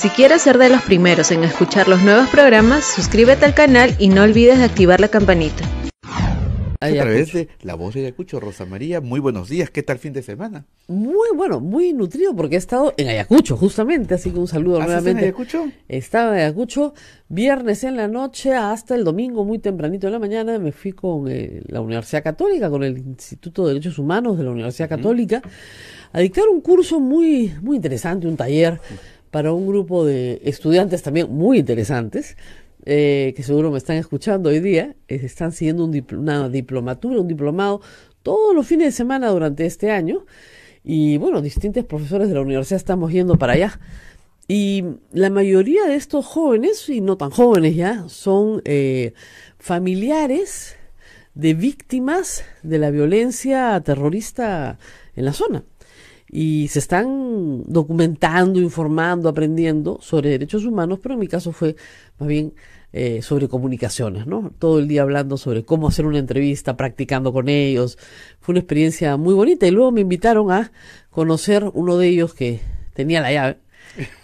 Si quieres ser de los primeros en escuchar los nuevos programas, suscríbete al canal y no olvides de activar la campanita. A través de La Voz de Ayacucho. Rosa María, muy buenos días, ¿qué tal fin de semana? Muy bueno, muy nutrido porque he estado en Ayacucho justamente, así que un saludo nuevamente. ¿En Ayacucho? Estaba en Ayacucho viernes en la noche hasta el domingo muy tempranito en la mañana. Me fui con la Universidad Católica, con el Instituto de Derechos Humanos de la Universidad Católica, a dictar un curso muy, muy interesante, un taller para un grupo de estudiantes también muy interesantes. Que seguro me están escuchando hoy día, están siguiendo una diplomatura, un diplomado, todos los fines de semana durante este año. Y bueno, distintos profesores de la universidad estamos yendo para allá. Y la mayoría de estos jóvenes, y no tan jóvenes ya, son familiares de víctimas de la violencia terrorista en la zona. Y se están documentando, informando, aprendiendo sobre derechos humanos, pero en mi caso fue más bien sobre comunicaciones, ¿no? Todo el día hablando sobre cómo hacer una entrevista, practicando con ellos. Fue una experiencia muy bonita y luego me invitaron a conocer uno de ellos que tenía la llave,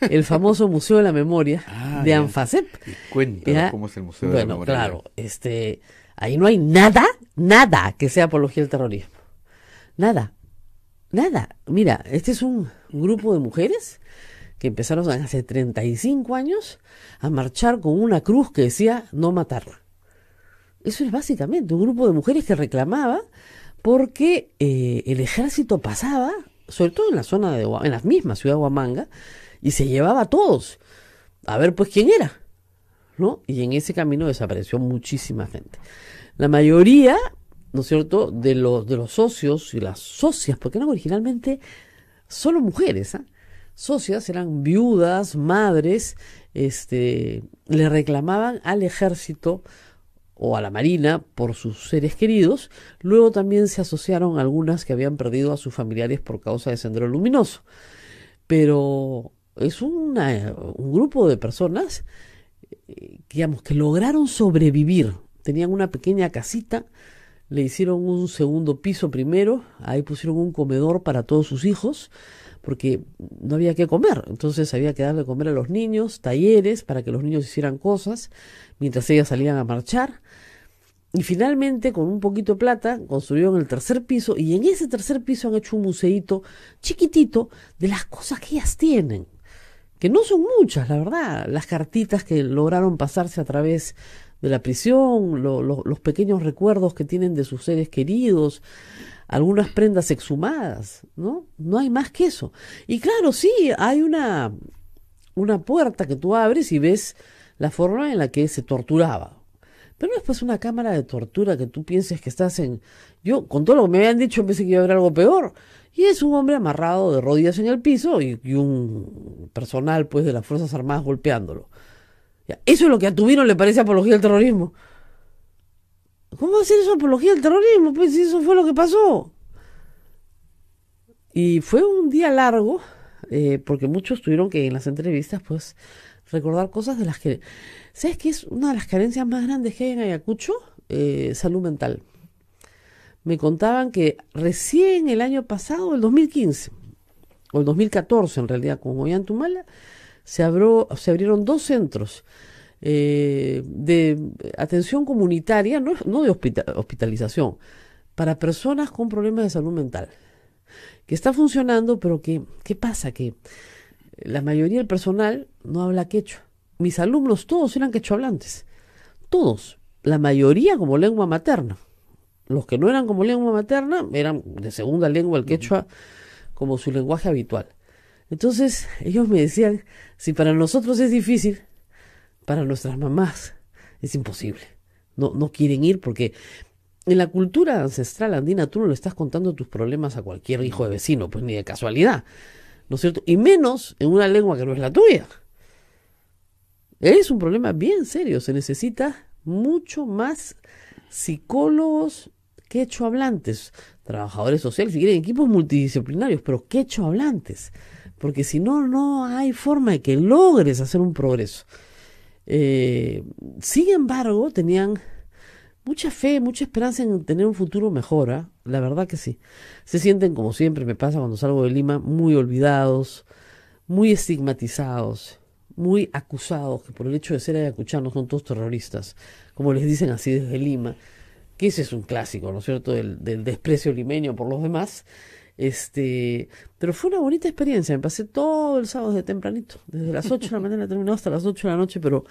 el famoso Museo de la Memoria de ANFACEP. Cuéntanos cómo es el Museo de la Memoria. Bueno, claro, ahí no hay nada que sea apología del terrorismo. Nada. Mira, este es un grupo de mujeres que empezaron hace 35 años a marchar con una cruz que decía no matarla. Eso es básicamente un grupo de mujeres que reclamaba porque el ejército pasaba, sobre todo en la zona en la misma ciudad de Huamanga, y se llevaba a todos. A ver pues quién era, ¿no? Y en ese camino desapareció muchísima gente. La mayoría, ¿no es cierto?, de los socios y las socias, porque eran originalmente solo mujeres, socias, eran viudas, madres, le reclamaban al ejército o a la marina por sus seres queridos. Luego también se asociaron algunas que habían perdido a sus familiares por causa de Sendero Luminoso. Pero es un grupo de personas, digamos, que lograron sobrevivir. Tenían una pequeña casita, le hicieron un segundo piso primero, ahí pusieron un comedor para todos sus hijos, porque no había que comer, entonces había que darle de comer a los niños, talleres para que los niños hicieran cosas, mientras ellas salían a marchar, y finalmente con un poquito de plata construyeron el tercer piso, y en ese tercer piso han hecho un museíto chiquitito de las cosas que ellas tienen, que no son muchas, la verdad, las cartitas que lograron pasarse a través de la prisión, los pequeños recuerdos que tienen de sus seres queridos, algunas prendas exhumadas, ¿no? No hay más que eso. Y claro, sí, hay una puerta que tú abres y ves la forma en la que se torturaba. Pero no es pues una cámara de tortura que tú pienses que estás en... Yo, con todo lo que me habían dicho, pensé que iba a haber algo peor. Y es un hombre amarrado de rodillas en el piso y un personal pues de las Fuerzas Armadas golpeándolo. Eso es lo que a Tubino le parece apología del terrorismo. ¿Cómo va a ser eso apología del terrorismo? Pues eso fue lo que pasó. Y fue un día largo, porque muchos tuvieron que en las entrevistas pues recordar cosas de las que... ¿Sabes qué es una de las carencias más grandes que hay en Ayacucho? Salud mental. Me contaban que recién el año pasado, el 2015, o el 2014 en realidad, con Ollantumala, se abrieron 2 centros de atención comunitaria, no de hospitalización, para personas con problemas de salud mental, que está funcionando, pero ¿qué pasa? Que la mayoría del personal no habla quechua. Mis alumnos todos eran quechohablantes, todos, la mayoría como lengua materna. Los que no eran como lengua materna eran de segunda lengua el quechua como su lenguaje habitual. Entonces ellos me decían, si para nosotros es difícil, para nuestras mamás es imposible. No quieren ir porque en la cultura ancestral andina tú no le estás contando tus problemas a cualquier hijo de vecino, pues ni de casualidad, ¿no es cierto? Y menos en una lengua que no es la tuya. Es un problema bien serio, se necesita mucho más psicólogos quechohablantes, trabajadores sociales, si quieren equipos multidisciplinarios, pero quechohablantes, porque si no, no hay forma de que logres hacer un progreso. Sin embargo, tenían mucha fe, mucha esperanza en tener un futuro mejor, ¿eh? La verdad que sí. Se sienten, como siempre me pasa cuando salgo de Lima, muy olvidados, muy estigmatizados, muy acusados, que por el hecho de ser ayacuchanos son todos terroristas, como les dicen así desde Lima, que ese es un clásico, ¿no es cierto?, del desprecio limeño por los demás. Pero fue una bonita experiencia, me pasé todo el sábado de tempranito, desde las 8 de la mañana terminado hasta las 8 de la noche, pero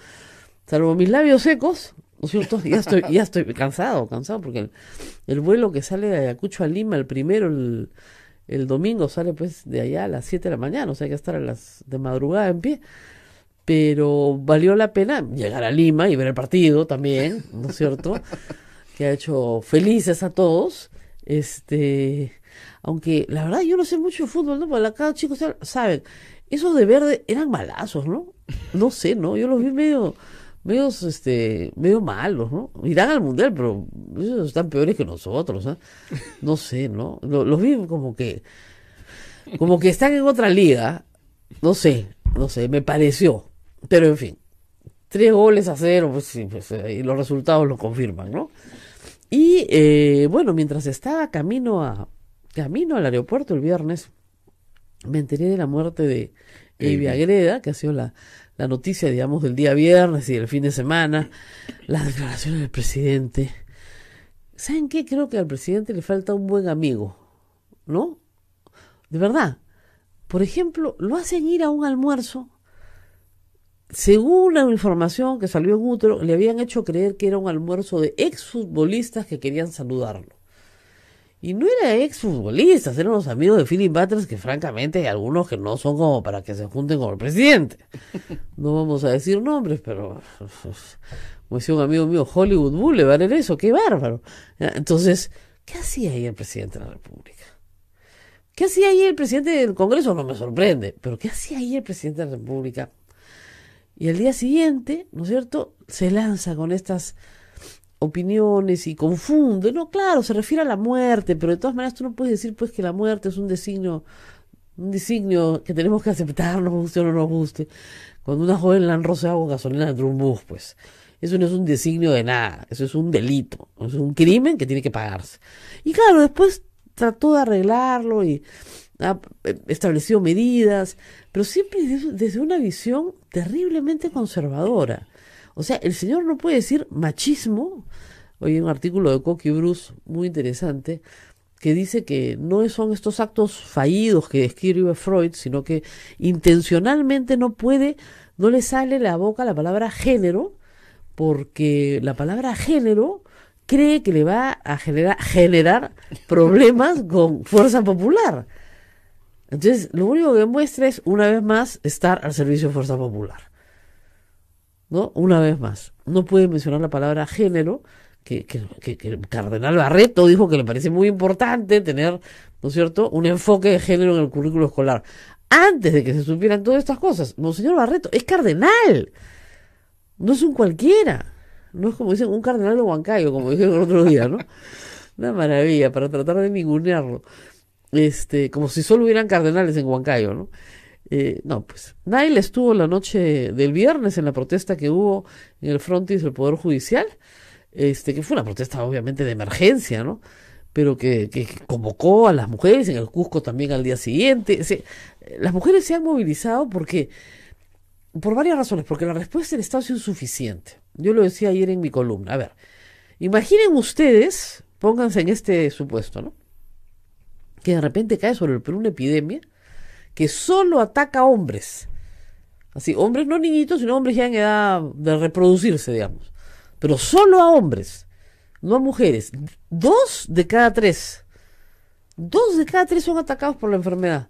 salvo mis labios secos, ¿no es cierto?, ya estoy cansado, porque el vuelo que sale de Ayacucho a Lima, el primero, el domingo, sale pues de allá a las 7 de la mañana, o sea, hay que estar de madrugada en pie, pero valió la pena llegar a Lima y ver el partido también, ¿no es cierto?, que ha hecho felices a todos, aunque la verdad yo no sé mucho de fútbol, ¿no? Porque acá chicos saben, esos de verde eran malazos, ¿no? No sé, ¿no? Yo los vi medio malos, ¿no? Irán al mundial, pero ellos están peores que nosotros, ¿eh? No sé, ¿no? Los vi como que están en otra liga, no sé, me pareció, pero en fin, 3-0, pues sí, pues, y los resultados lo confirman, ¿no? Y bueno, mientras estaba camino al aeropuerto el viernes, me enteré de la muerte de Evi Agreda, que ha sido la noticia, digamos, del día viernes y del fin de semana, las declaraciones del presidente. ¿Saben qué? Creo que al presidente le falta un buen amigo, ¿no? De verdad. Por ejemplo, lo hacen ir a un almuerzo. Según la información que salió en útero, le habían hecho creer que era un almuerzo de exfutbolistas que querían saludarlo. Y no era exfutbolistas, eran los amigos de Philip Butters, que francamente hay algunos que no son como para que se junten con el presidente. No vamos a decir nombres, pero como decía un amigo mío, Hollywood Boulevard era eso, qué bárbaro. Entonces, ¿qué hacía ahí el presidente de la República? ¿Qué hacía ahí el presidente del Congreso? No me sorprende, pero ¿qué hacía ahí el presidente de la República? Y al día siguiente, ¿no es cierto?, se lanza con estas opiniones y confunde. No, claro, se refiere a la muerte, pero de todas maneras tú no puedes decir pues que la muerte es un designio que tenemos que aceptar, nos guste o no nos guste. Cuando una joven la han rociado con gasolina dentro de un bus, pues eso no es un designio de nada, eso es un delito, es un crimen que tiene que pagarse. Y claro, después trató de arreglarlo y ha establecido medidas, pero siempre desde una visión terriblemente conservadora. O sea, el señor no puede decir machismo. Hoy hay un artículo de Coqui Bruce muy interesante que dice que no son estos actos fallidos que describe Freud, sino que intencionalmente no le sale la boca la palabra género, porque la palabra género cree que le va a generar problemas con fuerza popular. Entonces, lo único que muestra es, una vez más, estar al servicio de fuerza popular, ¿no? Una vez más. No puede mencionar la palabra género, que el cardenal Barreto dijo que le parece muy importante tener, ¿no es cierto?, un enfoque de género en el currículo escolar. Antes de que se supieran todas estas cosas. Monseñor Barreto es cardenal. No es un cualquiera. No es como dicen un cardenal de Huancayo, como dijeron el otro día, ¿no? Una maravilla para tratar de ningunearlo. Como si solo hubieran cardenales en Huancayo, ¿no? No, pues Nail estuvo la noche del viernes en la protesta que hubo en el frontis del Poder Judicial, que fue una protesta obviamente de emergencia, ¿no? Pero que convocó a las mujeres, en el Cusco también al día siguiente. Las mujeres se han movilizado por varias razones, porque la respuesta del Estado es insuficiente. Yo lo decía ayer en mi columna. A ver, imaginen ustedes, pónganse en este supuesto, ¿no?, que de repente cae sobre el Perú una epidemia que solo ataca a hombres. Así, hombres no niñitos, sino hombres ya en edad de reproducirse, digamos. Pero solo a hombres, no a mujeres. 2 de cada 3 son atacados por la enfermedad.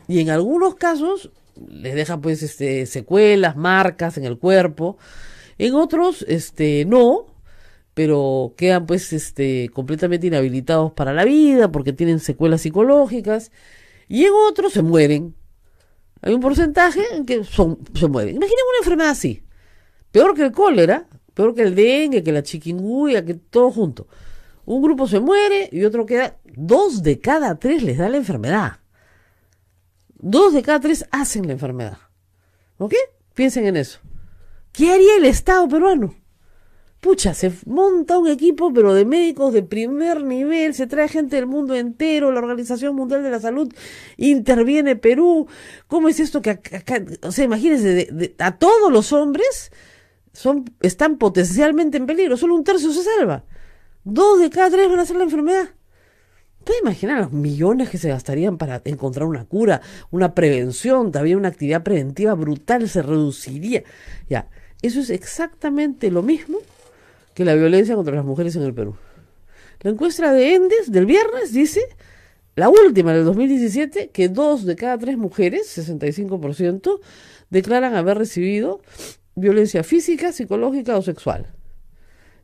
Y en algunos casos les deja pues secuelas, marcas en el cuerpo. En otros, no, pero quedan pues completamente inhabilitados para la vida porque tienen secuelas psicológicas, y en otros se mueren. Hay un porcentaje en que se mueren. Imaginen una enfermedad así, peor que el cólera, peor que el dengue, que la chikungunya, que todo junto. Un grupo se muere y otro queda. 2 de cada 3 les da la enfermedad. 2 de cada 3 hacen la enfermedad. ¿Ok? Piensen en eso. ¿Qué haría el Estado peruano? pucha, se monta un equipo, pero de médicos de primer nivel, se trae gente del mundo entero, la Organización Mundial de la Salud interviene Perú. ¿Cómo es esto que acá, o sea, imagínense, a todos los hombres están potencialmente en peligro, solo un tercio se salva. 2 de cada 3 van a hacer la enfermedad. ¿Puede imaginar los millones que se gastarían para encontrar una cura, una prevención, también una actividad preventiva brutal, se reduciría? Ya, eso es exactamente lo mismo que la violencia contra las mujeres en el Perú. La encuesta de Endes del viernes dice, la última del 2017, que 2 de cada 3 mujeres, 65%, declaran haber recibido violencia física, psicológica o sexual.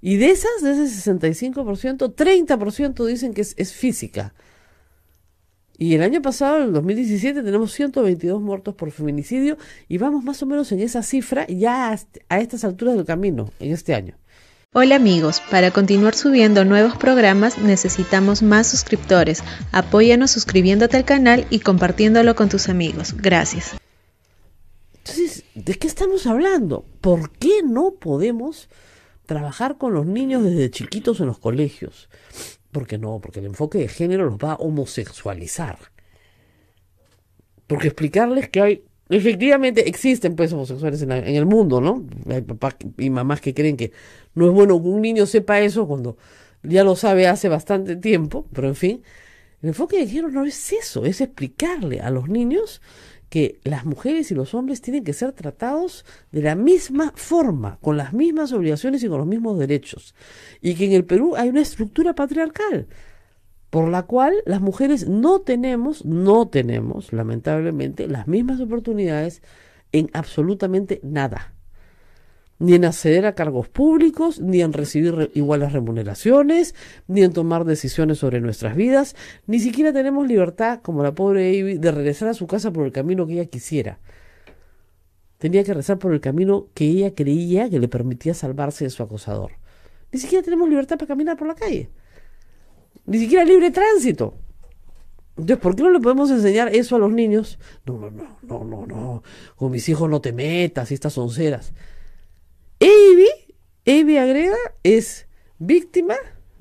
Y de ese 65%, 30% dicen que es física. Y el año pasado, en el 2017, tenemos 122 muertos por feminicidio y vamos más o menos en esa cifra ya a estas alturas del camino, en este año. Hola amigos, para continuar subiendo nuevos programas necesitamos más suscriptores. Apóyanos suscribiéndote al canal y compartiéndolo con tus amigos. Gracias. Entonces, ¿de qué estamos hablando? ¿Por qué no podemos trabajar con los niños desde chiquitos en los colegios? Porque no, porque el enfoque de género los va a homosexualizar. Porque explicarles que hay, efectivamente existen pues homosexuales en el mundo, ¿no? Hay papás y mamás que creen que no es bueno que un niño sepa eso cuando ya lo sabe hace bastante tiempo, pero en fin, el enfoque de género no es eso, es explicarle a los niños que las mujeres y los hombres tienen que ser tratados de la misma forma, con las mismas obligaciones y con los mismos derechos. Y que en el Perú hay una estructura patriarcal, por la cual las mujeres no tenemos, lamentablemente, las mismas oportunidades en absolutamente nada. Ni en acceder a cargos públicos, ni en recibir iguales remuneraciones, ni en tomar decisiones sobre nuestras vidas. Ni siquiera tenemos libertad, como la pobre Ivy, de regresar a su casa por el camino que ella quisiera. Tenía que rezar por el camino que ella creía que le permitía salvarse de su acosador. Ni siquiera tenemos libertad para caminar por la calle. Ni siquiera libre tránsito. Entonces, ¿por qué no le podemos enseñar eso a los niños? No. Con mis hijos no te metas y estas onceras. Ivy agrega, es víctima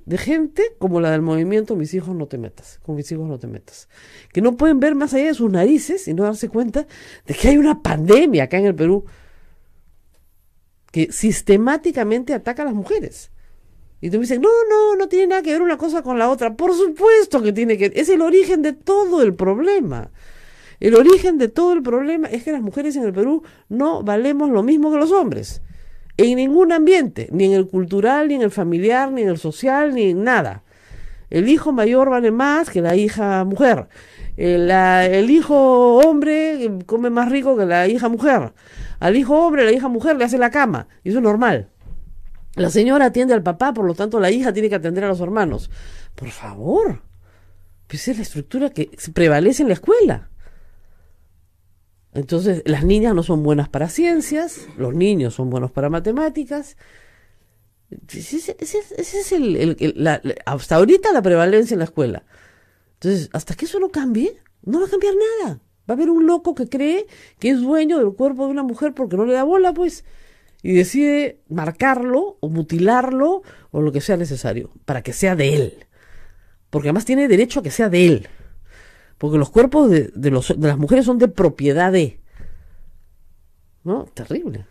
de gente como la del movimiento Mis hijos no te metas, con mis hijos no te metas, que no pueden ver más allá de sus narices y no darse cuenta de que hay una pandemia acá en el Perú que sistemáticamente ataca a las mujeres. Y tú me dices, no tiene nada que ver una cosa con la otra. Por supuesto que tiene que, es el origen de todo el problema. El origen de todo el problema es que las mujeres en el Perú no valemos lo mismo que los hombres. En ningún ambiente, ni en el cultural, ni en el familiar, ni en el social, ni en nada. El hijo mayor vale más que la hija mujer. El hijo hombre come más rico que la hija mujer. Al hijo hombre, la hija mujer le hace la cama. Y eso es normal. La señora atiende al papá, por lo tanto la hija tiene que atender a los hermanos. Por favor. Pues es la estructura que prevalece en la escuela. Entonces, las niñas no son buenas para ciencias, los niños son buenos para matemáticas. Ese es hasta ahorita la prevalencia en la escuela. Entonces, hasta que eso no cambie, no va a cambiar nada. Va a haber un loco que cree que es dueño del cuerpo de una mujer porque no le da bola, pues, y decide marcarlo o mutilarlo o lo que sea necesario para que sea de él. Porque además tiene derecho a que sea de él. Porque los cuerpos de las mujeres son de propiedad de. ¿No? Terrible.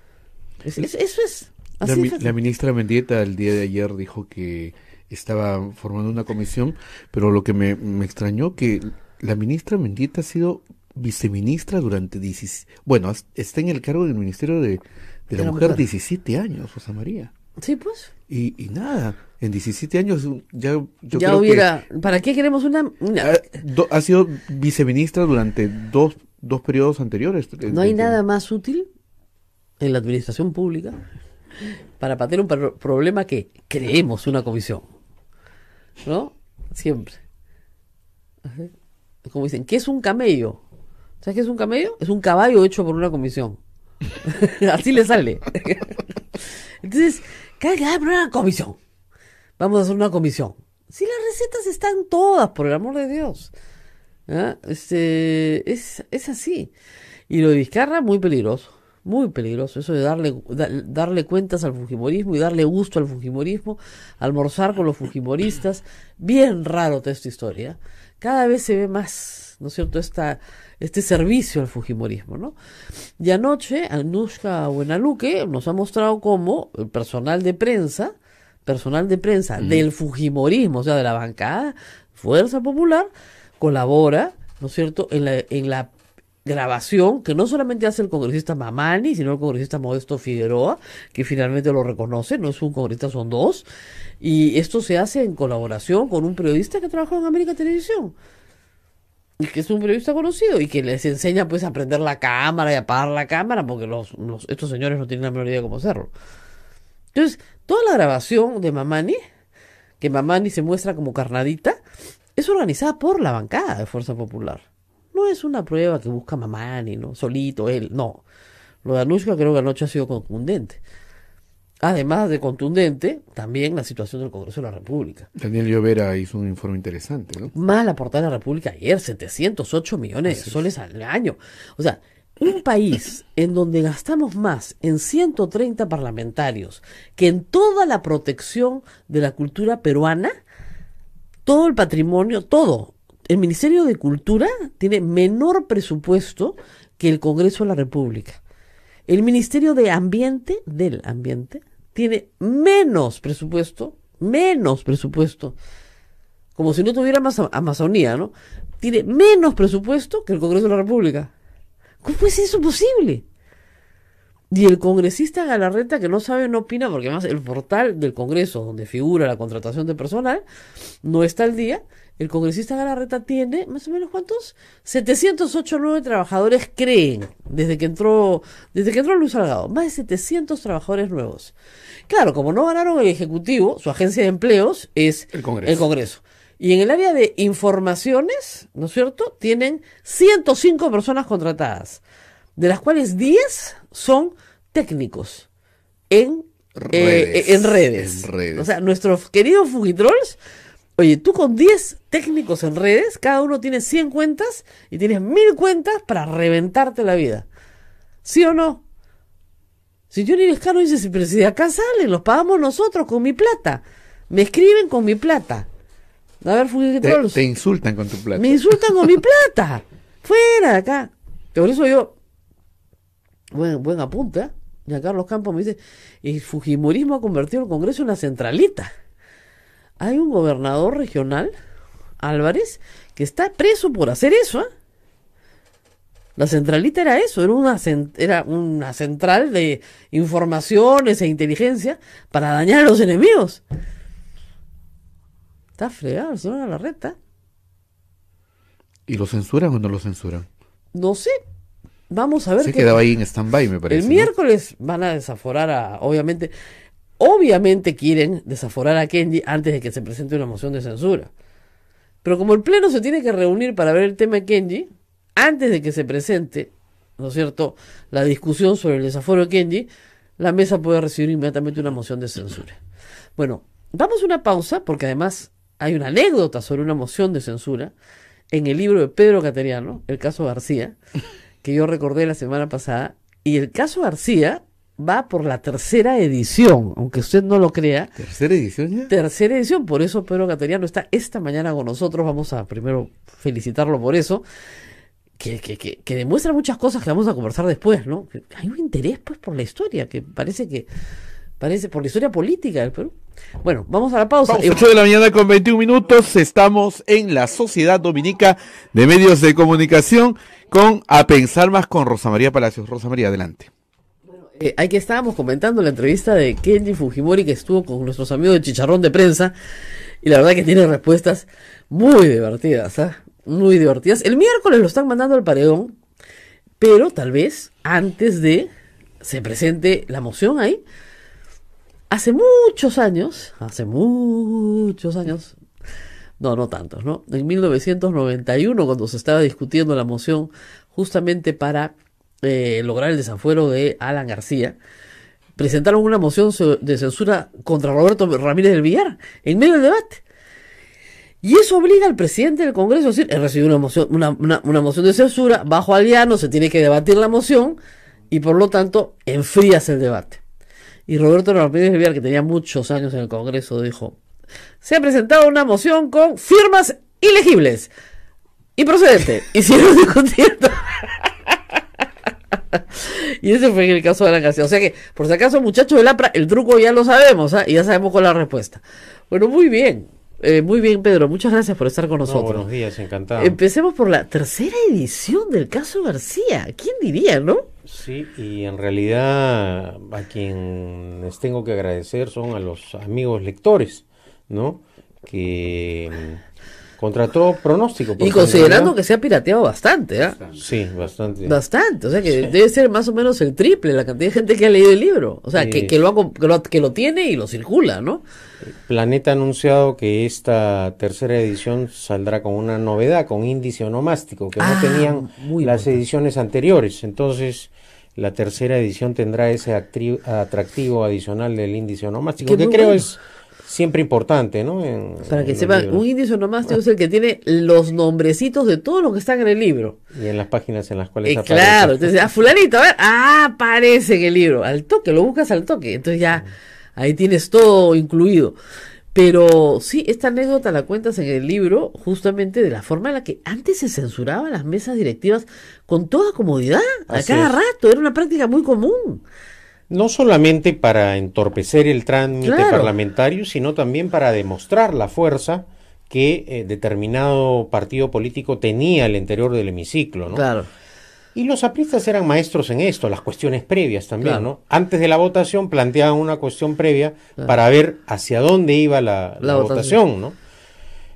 Eso es. Así la ministra Mendieta el día de ayer dijo que estaba formando una comisión, pero lo que me extrañó que la ministra Mendieta ha sido viceministra durante está en el cargo del Ministerio de la Mujer 17 años, Rosa María. Sí, pues. Y nada, en 17 años yo ya creo hubiera. ¿Para qué queremos una? Ha sido viceministra durante dos periodos anteriores. No hay nada más útil en la administración pública para patear un problema que creemos una comisión. ¿No? Siempre. Como dicen, ¿qué es un camello? ¿Sabes qué es un camello? Es un caballo hecho por una comisión. Así le sale. Entonces, cada vez hay una comisión. Vamos a hacer una comisión. Si las recetas están todas, por el amor de Dios. ¿Ah? Es así. Y lo de Vizcarra, muy peligroso. Muy peligroso eso de darle cuentas al fujimorismo y darle gusto al fujimorismo, almorzar con los fujimoristas. Bien raro toda esta historia. Cada vez se ve más, ¿no es cierto?, este servicio al fujimorismo, ¿no? Y anoche, Anushka Buenaluque nos ha mostrado cómo el personal de prensa del fujimorismo, o sea, de la bancada Fuerza Popular, colabora, ¿no es cierto?, en la grabación que no solamente hace el congresista Mamani, sino el congresista Modesto Figueroa, que finalmente lo reconoce, no es un congresista, son dos, y esto se hace en colaboración con un periodista que trabajó en América Televisión, y que es un periodista conocido, y que les enseña pues a prender la cámara y a apagar la cámara, porque estos señores no tienen la menor idea de cómo hacerlo. Entonces, toda la grabación de Mamani, que Mamani se muestra como carnadita, es organizada por la bancada de Fuerza Popular. No es una prueba que busca Mamani, ¿no? Solito él, no. Lo de Anushka creo que anoche ha sido contundente. Además de contundente, también la situación del Congreso de la República. Daniel Llovera hizo un informe interesante, ¿no? Más la portada de la República ayer, 708 millones de soles al año. O sea, un país en donde gastamos más en 130 parlamentarios que en toda la protección de la cultura peruana, todo el patrimonio, todo. El Ministerio de Cultura tiene menor presupuesto que el Congreso de la República. El Ministerio de Ambiente, tiene menos presupuesto, como si no tuviera más Amazonía, ¿no? Tiene menos presupuesto que el Congreso de la República. ¿Cómo puede ser eso posible? Y el congresista Galarreta, que no sabe, no opina, porque además el portal del Congreso, donde figura la contratación de personal, no está al día. El congresista Galarreta tiene, más o menos, ¿cuántos? 708 nuevos trabajadores, creen, desde que entró Luis Salgado. Más de 700 trabajadores nuevos. Claro, como no ganaron el Ejecutivo, su agencia de empleos es el Congreso. Y en el área de informaciones, ¿no es cierto?, tienen 105 personas contratadas, de las cuales 10 son técnicos en redes. O sea, nuestros queridos Fujitrolls, oye, tú con 10 técnicos en redes, cada uno tiene 100 cuentas y tienes 1000 cuentas para reventarte la vida. ¿Sí o no? Si Johnny Lescano dice, pero si de acá salen, los pagamos nosotros con mi plata. Me escriben con mi plata. A ver, Fujitrolls. Te insultan con tu plata. Me insultan con mi plata. Fuera de acá. Por eso yo, buen apunte, ¿eh? Ya Carlos Campos me dice, el fujimorismo ha convertido el Congreso en una centralita. Hay un gobernador regional, Álvarez, que está preso por hacer eso, ¿eh? La centralita era eso, era una central de informaciones e inteligencia para dañar a los enemigos. Está fregado el señor Galarreta. ¿Y lo censuran o no lo censuran? No sé. Vamos a ver. Se quedaba ahí en stand-by, me parece. El miércoles van a desaforar obviamente quieren desaforar a Kenji antes de que se presente una moción de censura. Pero como el Pleno se tiene que reunir para ver el tema de Kenji, antes de que se presente, ¿no es cierto?, la discusión sobre el desaforo de Kenji, la mesa puede recibir inmediatamente una moción de censura. Bueno, vamos a una pausa, porque además hay una anécdota sobre una moción de censura en el libro de Pedro Cateriano, el caso García, que yo recordé la semana pasada, y el caso García va por la 3ª edición, aunque usted no lo crea. ¿Tercera edición ya? Tercera edición, por eso Pedro Cateriano está esta mañana con nosotros. Vamos a primero felicitarlo por eso, que demuestra muchas cosas que vamos a conversar después, ¿no? Hay un interés pues por la historia, que parece por la historia política del Perú. Bueno, vamos a la pausa. 8 de la mañana con 21 minutos, estamos en la Sociedad Dominica de Medios de Comunicación con A Pensar Más con Rosa María Palacios. Rosa María, adelante. Aquí estábamos comentando la entrevista de Kenji Fujimori, que estuvo con nuestros amigos de Chicharrón de Prensa, y la verdad que tiene respuestas muy divertidas, ¿eh? Muy divertidas. El miércoles lo están mandando al paredón, pero tal vez antes de se presente la moción ahí, hace muchos años, no tantos, ¿no? En 1991, cuando se estaba discutiendo la moción justamente para lograr el desafuero de Alan García, presentaron una moción de censura contra Roberto Ramírez del Villar en medio del debate. Y eso obliga al presidente del Congreso a decir, he recibido una moción de censura, bajo al llano, se tiene que debatir la moción, y por lo tanto enfrías el debate. Y Roberto Ramírez Vial, que tenía muchos años en el Congreso, dijo: se ha presentado una moción con firmas ilegibles, improcedente, y siguieron discutiendo. Y ese fue el caso de la canción. O sea que, por si acaso, muchachos del APRA, el truco ya lo sabemos, y ya sabemos cuál es la respuesta. Bueno, muy bien, Pedro, muchas gracias por estar con nosotros. Buenos días, encantado. Empecemos por la tercera edición del caso García. ¿Quién diría, no? Sí, y en realidad a quienes tengo que agradecer son a los amigos lectores, ¿no? Que contra todo pronóstico. Y considerando que se ha pirateado bastante, ¿ah? Sí, bastante. Bastante, o sea que debe ser más o menos el triple la cantidad de gente que ha leído el libro. O sea, Sí. que lo tiene y lo circula, ¿no? Planeta ha anunciado que esta tercera edición saldrá con una novedad, con índice onomástico, que no tenían muy las importante. ediciones anteriores. Entonces, la tercera edición tendrá ese atractivo adicional del índice onomástico, Qué que muy creo bueno. es siempre importante, ¿no? Para que los sepan, libros. un índice onomástico es el que tiene los nombrecitos de todos los que están en el libro. Y en las páginas en las cuales aparece. Claro, entonces, fulanito, a ver, aparece en el libro, al toque, lo buscas al toque, entonces ya, ahí tienes todo incluido. Pero sí, esta anécdota la cuentas en el libro justamente de la forma en la que antes se censuraban las mesas directivas con toda comodidad, a Así cada es. rato, era una práctica muy común. No solamente para entorpecer el trámite Claro. parlamentario, sino también para demostrar la fuerza que determinado partido político tenía al interior del hemiciclo, ¿no? Claro. Y los apristas eran maestros en esto, las cuestiones previas también, Claro. ¿no? Antes de la votación planteaban una cuestión previa Claro. para ver hacia dónde iba la La votación, ¿no?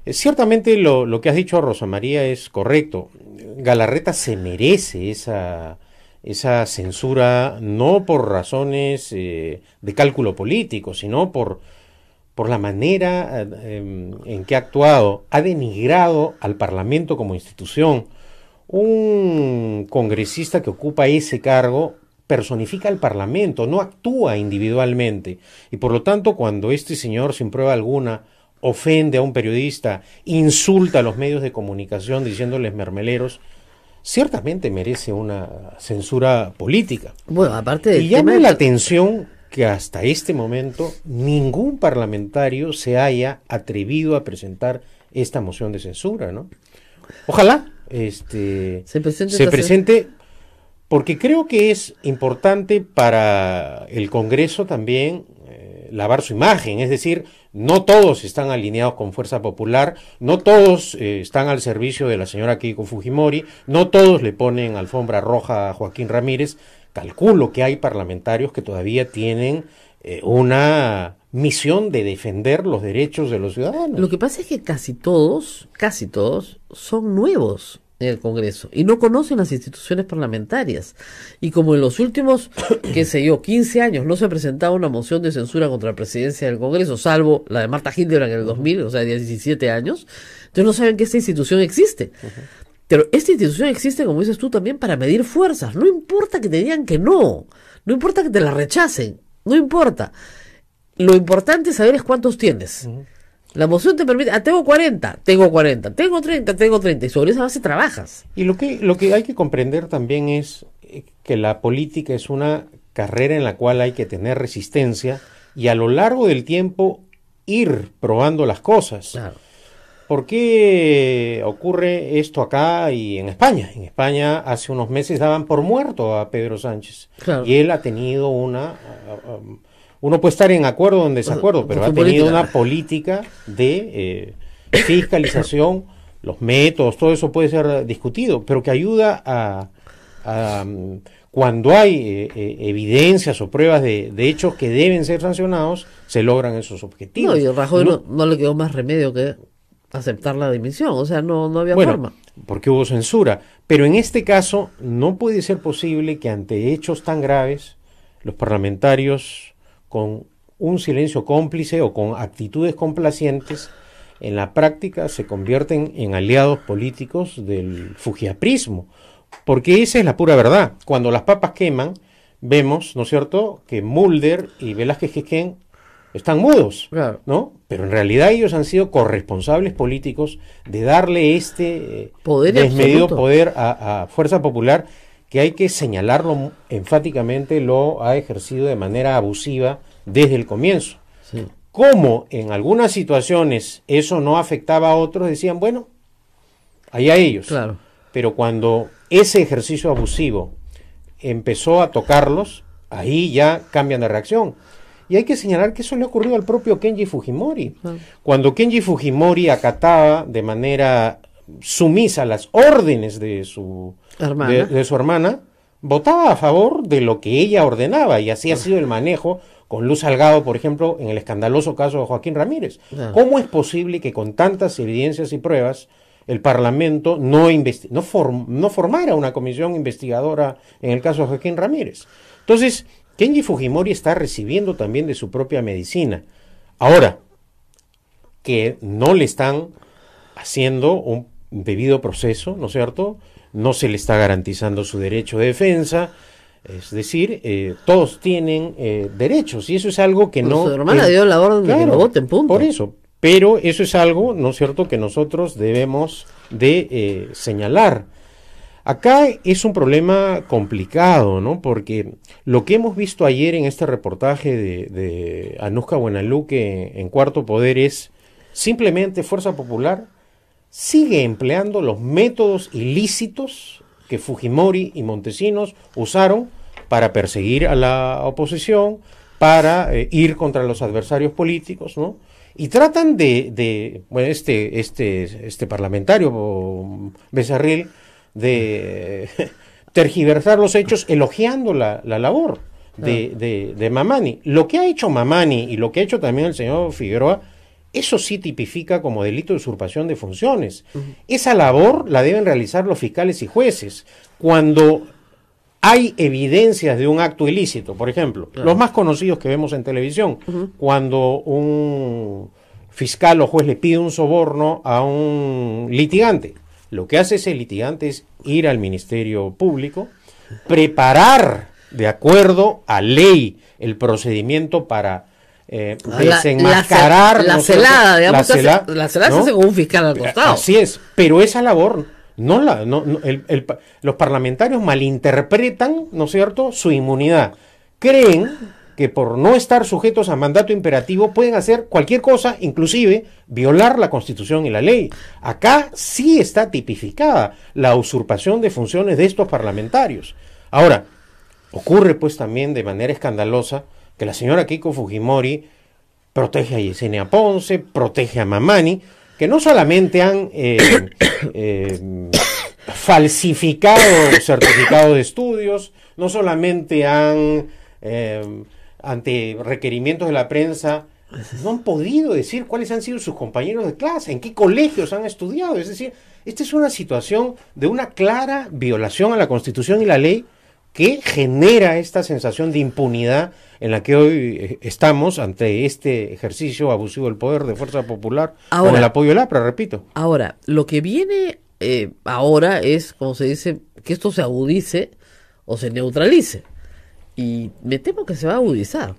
Ciertamente lo que has dicho, Rosa María, es correcto. Galarreta se merece esa censura, no por razones de cálculo político, sino por la manera en que ha actuado. Ha denigrado al Parlamento como institución. Un congresista que ocupa ese cargo personifica al Parlamento, no actúa individualmente. Y por lo tanto, cuando este señor, sin prueba alguna, ofende a un periodista, insulta a los medios de comunicación diciéndoles mermeleros, ciertamente merece una censura política. Bueno, aparte del Y llama tema de la atención que hasta este momento ningún parlamentario se haya atrevido a presentar esta moción de censura, ¿no? Ojalá se presente se esta- presente, porque creo que es importante para el Congreso también lavar su imagen, es decir, no todos están alineados con Fuerza Popular, no todos están al servicio de la señora Keiko Fujimori, no todos le ponen alfombra roja a Joaquín Ramírez. Calculo que hay parlamentarios que todavía tienen una misión de defender los derechos de los ciudadanos. Lo que pasa es que casi todos son nuevos en el Congreso y no conocen las instituciones parlamentarias. Y como en los últimos, qué sé yo, 15 años no se ha presentado una moción de censura contra la presidencia del Congreso, salvo la de Marta Hildebrand en el 2000, o sea, 17 años, entonces no saben que esta institución existe. Pero esta institución existe, como dices tú, también para medir fuerzas. No importa que te digan que no importa que te la rechacen, no importa. Lo importante es saber es cuántos tienes. La moción te permite, tengo 40, tengo 40, tengo 30, tengo 30, y sobre esa base trabajas. Y lo que hay que comprender también es que la política es una carrera en la cual hay que tener resistencia y a lo largo del tiempo ir probando las cosas. Claro. ¿Por qué ocurre esto acá y en España? En España hace unos meses daban por muerto a Pedro Sánchez. Claro. Y él ha tenido uno puede estar en acuerdo o en desacuerdo, pero Con ha su tenido política. una política de fiscalización, los métodos, todo eso puede ser discutido, pero que ayuda cuando hay evidencias o pruebas de hechos que deben ser sancionados, se logran esos objetivos. No, y a Rajoy no le quedó más remedio que aceptar la dimisión, o sea, no había forma. Porque hubo censura, pero en este caso no puede ser posible que ante hechos tan graves los parlamentarios con un silencio cómplice o con actitudes complacientes en la práctica se convierten en aliados políticos del fujiaprismo, porque esa es la pura verdad. Cuando las papas queman, vemos, ¿no es cierto?, que Mulder y Velázquez Quisquén están mudos, Claro. ¿no? Pero en realidad ellos han sido corresponsables políticos de darle este Poder desmedido absoluto. poder a Fuerza Popular, que hay que señalarlo enfáticamente, lo ha ejercido de manera abusiva desde el comienzo. Sí. Como en algunas situaciones eso no afectaba a otros, decían, bueno, allá ellos. Claro. Pero cuando ese ejercicio abusivo empezó a tocarlos, ahí ya cambian de reacción. Y hay que señalar que eso le ha ocurrido al propio Kenji Fujimori. Cuando Kenji Fujimori acataba de manera sumisa las órdenes de su Hermana. de su hermana, votaba a favor de lo que ella ordenaba, y así ha sido el manejo con Luz Salgado, por ejemplo, en el escandaloso caso de Joaquín Ramírez. Claro. ¿Cómo es posible que con tantas evidencias y pruebas el Parlamento no formara una comisión investigadora en el caso de Joaquín Ramírez? Entonces, Kenji Fujimori está recibiendo también de su propia medicina. Ahora, que no le están haciendo un debido proceso, ¿no es cierto? No se le está garantizando su derecho de defensa. Es decir, todos tienen derechos, y eso es algo que Pero no... su hermana dio la orden de que lo voten, punto. Por eso, pero eso es algo, ¿no es cierto?, que nosotros debemos de señalar. Acá es un problema complicado, ¿no? Porque lo que hemos visto ayer en este reportaje de Anuska Buenaluque en Cuarto Poder es simplemente Fuerza Popular sigue empleando los métodos ilícitos que Fujimori y Montesinos usaron para perseguir a la oposición, para ir contra los adversarios políticos, ¿no? Y tratan bueno, este parlamentario Becerril, de tergiversar los hechos elogiando la labor de Mamani. Lo que ha hecho Mamani y lo que ha hecho también el señor Figueroa, eso sí tipifica como delito de usurpación de funciones. Esa labor la deben realizar los fiscales y jueces. Cuando hay evidencias de un acto ilícito, por ejemplo, los más conocidos que vemos en televisión, cuando un fiscal o juez le pide un soborno a un litigante, lo que hace ese litigante es ir al Ministerio Público, preparar de acuerdo a ley el procedimiento para desenmascarar la ¿no? celada, digamos, la celada ¿no? se hace con un fiscal al costado. Así es, pero esa labor los parlamentarios malinterpretan, ¿no es cierto?, su inmunidad. Creen que por no estar sujetos a mandato imperativo pueden hacer cualquier cosa, inclusive violar la Constitución y la ley. Acá sí está tipificada la usurpación de funciones de estos parlamentarios. Ahora, ocurre pues también de manera escandalosa que la señora Keiko Fujimori protege a Yesenia Ponce, protege a Mamani, que no solamente han falsificado certificados de estudios, no solamente han, ante requerimientos de la prensa, no han podido decir cuáles han sido sus compañeros de clase, en qué colegios han estudiado. Es decir, esta es una situación de una clara violación a la Constitución y la ley que genera esta sensación de impunidad en la que hoy estamos ante este ejercicio abusivo del poder de Fuerza Popular con el apoyo del APRA, repito. Ahora, lo que viene ahora es, como se dice, que esto se agudice o se neutralice. Y me temo que se va a agudizar.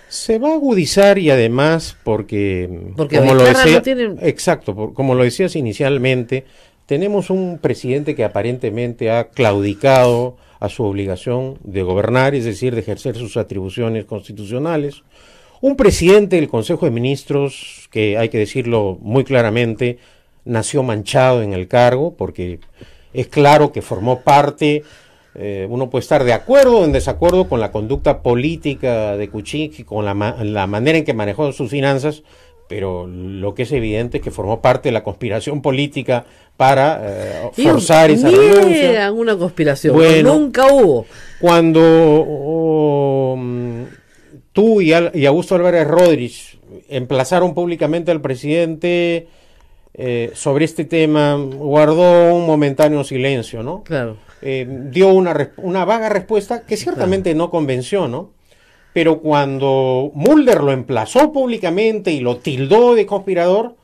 Se va a agudizar, y además porque como lo decía, no tiene... Exacto, como lo decías inicialmente, tenemos un presidente que aparentemente ha claudicado a su obligación de gobernar, es decir, de ejercer sus atribuciones constitucionales. Un presidente del Consejo de Ministros que, hay que decirlo muy claramente, nació manchado en el cargo, porque es claro que formó parte, uno puede estar de acuerdo o en desacuerdo con la conducta política de Kuczynski, con la manera en que manejó sus finanzas, pero lo que es evidente es que formó parte de la conspiración política para forzar esa renuncia. Una conspiración, bueno, nunca hubo. Cuando tú y Augusto Álvarez Rodríguez emplazaron públicamente al presidente sobre este tema, guardó un momentáneo silencio, ¿no? Claro. Dio una vaga respuesta que ciertamente no convenció, ¿no? Pero cuando Mulder lo emplazó públicamente y lo tildó de conspirador,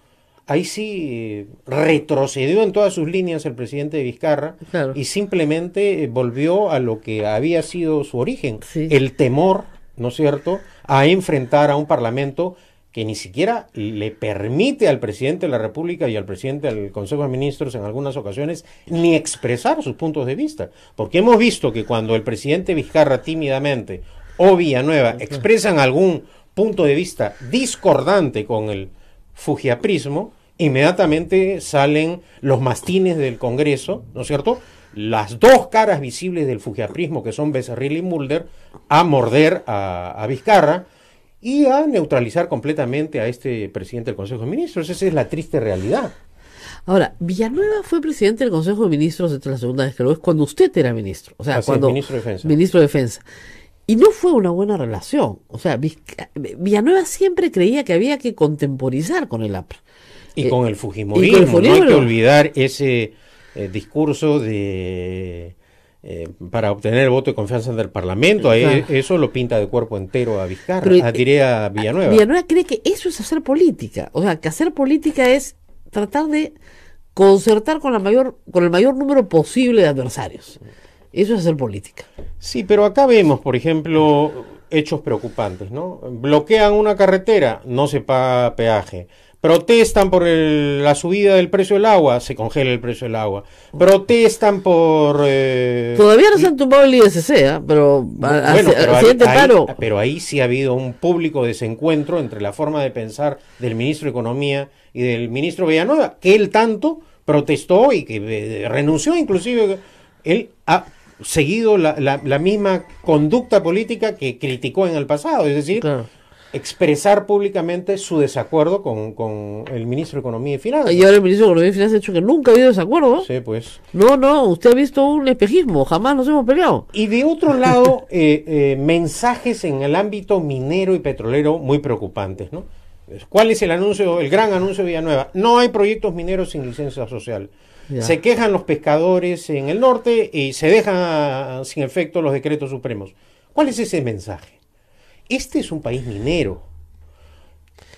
ahí sí retrocedió en todas sus líneas el presidente de Vizcarra, claro, y simplemente volvió a lo que había sido su origen, sí, el temor, ¿no es cierto?, a enfrentar a un parlamento que ni siquiera le permite al presidente de la República y al presidente del Consejo de Ministros en algunas ocasiones ni expresar sus puntos de vista. Porque hemos visto que cuando el presidente Vizcarra tímidamente o Villanueva expresan algún punto de vista discordante con el fujiaprismo, inmediatamente salen los mastines del Congreso, ¿no es cierto?, las dos caras visibles del fujiaprismo, que son Becerril y Mulder, a morder a Vizcarra y a neutralizar completamente a este presidente del Consejo de Ministros. Esa es la triste realidad. Ahora, Villanueva fue presidente del Consejo de Ministros, esta es la segunda vez que lo es, cuando usted era ministro. O sea, Así cuando es, ministro de Defensa. Ministro de Defensa. Y no fue una buena relación. O sea, Villanueva siempre creía que había que contemporizar con el APRA. Y con el fujimorismo. No hay que olvidar ese discurso de para obtener el voto de confianza del Parlamento. Claro. Eso lo pinta de cuerpo entero a Vizcarra, diría a Villanueva. Villanueva cree que eso es hacer política. O sea, que hacer política es tratar de concertar con el mayor número posible de adversarios. Eso es hacer política. Sí, pero acá vemos, por ejemplo, hechos preocupantes, ¿no? Bloquean una carretera, no se paga peaje. Protestan por la subida del precio del agua, se congela el precio del agua. Protestan por... Todavía no se han tumbado el ISC, pero pero ahí sí ha habido un público desencuentro entre la forma de pensar del ministro de Economía y del ministro Villanueva, que él tanto protestó y que renunció, inclusive él ha seguido la misma conducta política que criticó en el pasado, es decir... Claro. Expresar públicamente su desacuerdo con el ministro de Economía y Finanzas. Y ahora el ministro de Economía y Finanzas ha dicho que nunca ha habido desacuerdo. Sí, pues. No, usted ha visto un espejismo, jamás nos hemos peleado. Y de otro lado, mensajes en el ámbito minero y petrolero muy preocupantes, ¿no? ¿Cuál es el anuncio, el gran anuncio de Villanueva? No hay proyectos mineros sin licencia social. Ya. Se quejan los pescadores en el norte y se dejan sin efecto los decretos supremos. ¿Cuál es ese mensaje? Este es un país minero.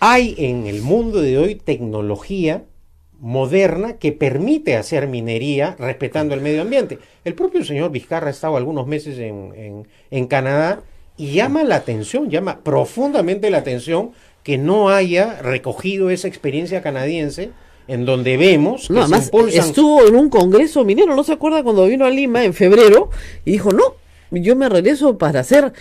Hay en el mundo de hoy tecnología moderna que permite hacer minería respetando el medio ambiente. El propio señor Vizcarra ha estado algunos meses en Canadá y llama profundamente la atención que no haya recogido esa experiencia canadiense en donde vemos que además, se impulsan... Estuvo en un congreso minero, ¿no se acuerda cuando vino a Lima en febrero? Y dijo, no, yo me regreso para ser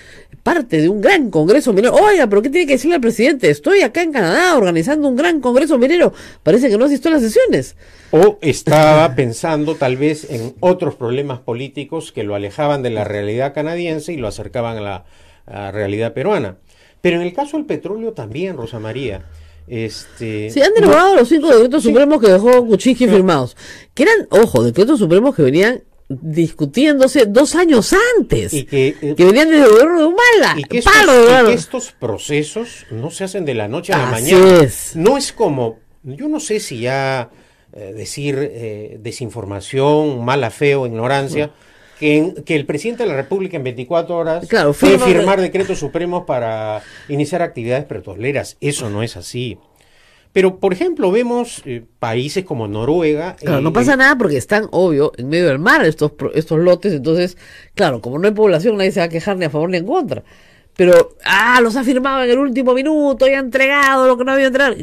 parte de un gran congreso minero. Oiga, pero ¿qué tiene que decirle al presidente? Estoy acá en Canadá organizando un gran congreso minero. Parece que no asistió a las sesiones. O estaba pensando tal vez en otros problemas políticos que lo alejaban de la realidad canadiense y lo acercaban a la realidad peruana. Pero en el caso del petróleo también, Rosa María. Sí, han derogado los 5 decretos supremos que dejó Kuczynski firmados. Que eran, decretos supremos que venían discutiéndose 2 años antes, y que venían desde el gobierno de Humala, y que estos procesos no se hacen de la noche a la mañana. No es como, yo no sé si ya decir desinformación, mala fe o ignorancia, que el presidente de la República en 24 horas puede firmar decretos supremos para iniciar actividades petroleras. Eso no es así. Pero, por ejemplo, vemos países como Noruega... Claro, no pasa nada porque están, obvio, en medio del mar estos lotes. Entonces, claro, como no hay población, nadie se va a quejar ni a favor ni en contra. Pero, los ha firmado en el último minuto y ha entregado lo que no había entregado.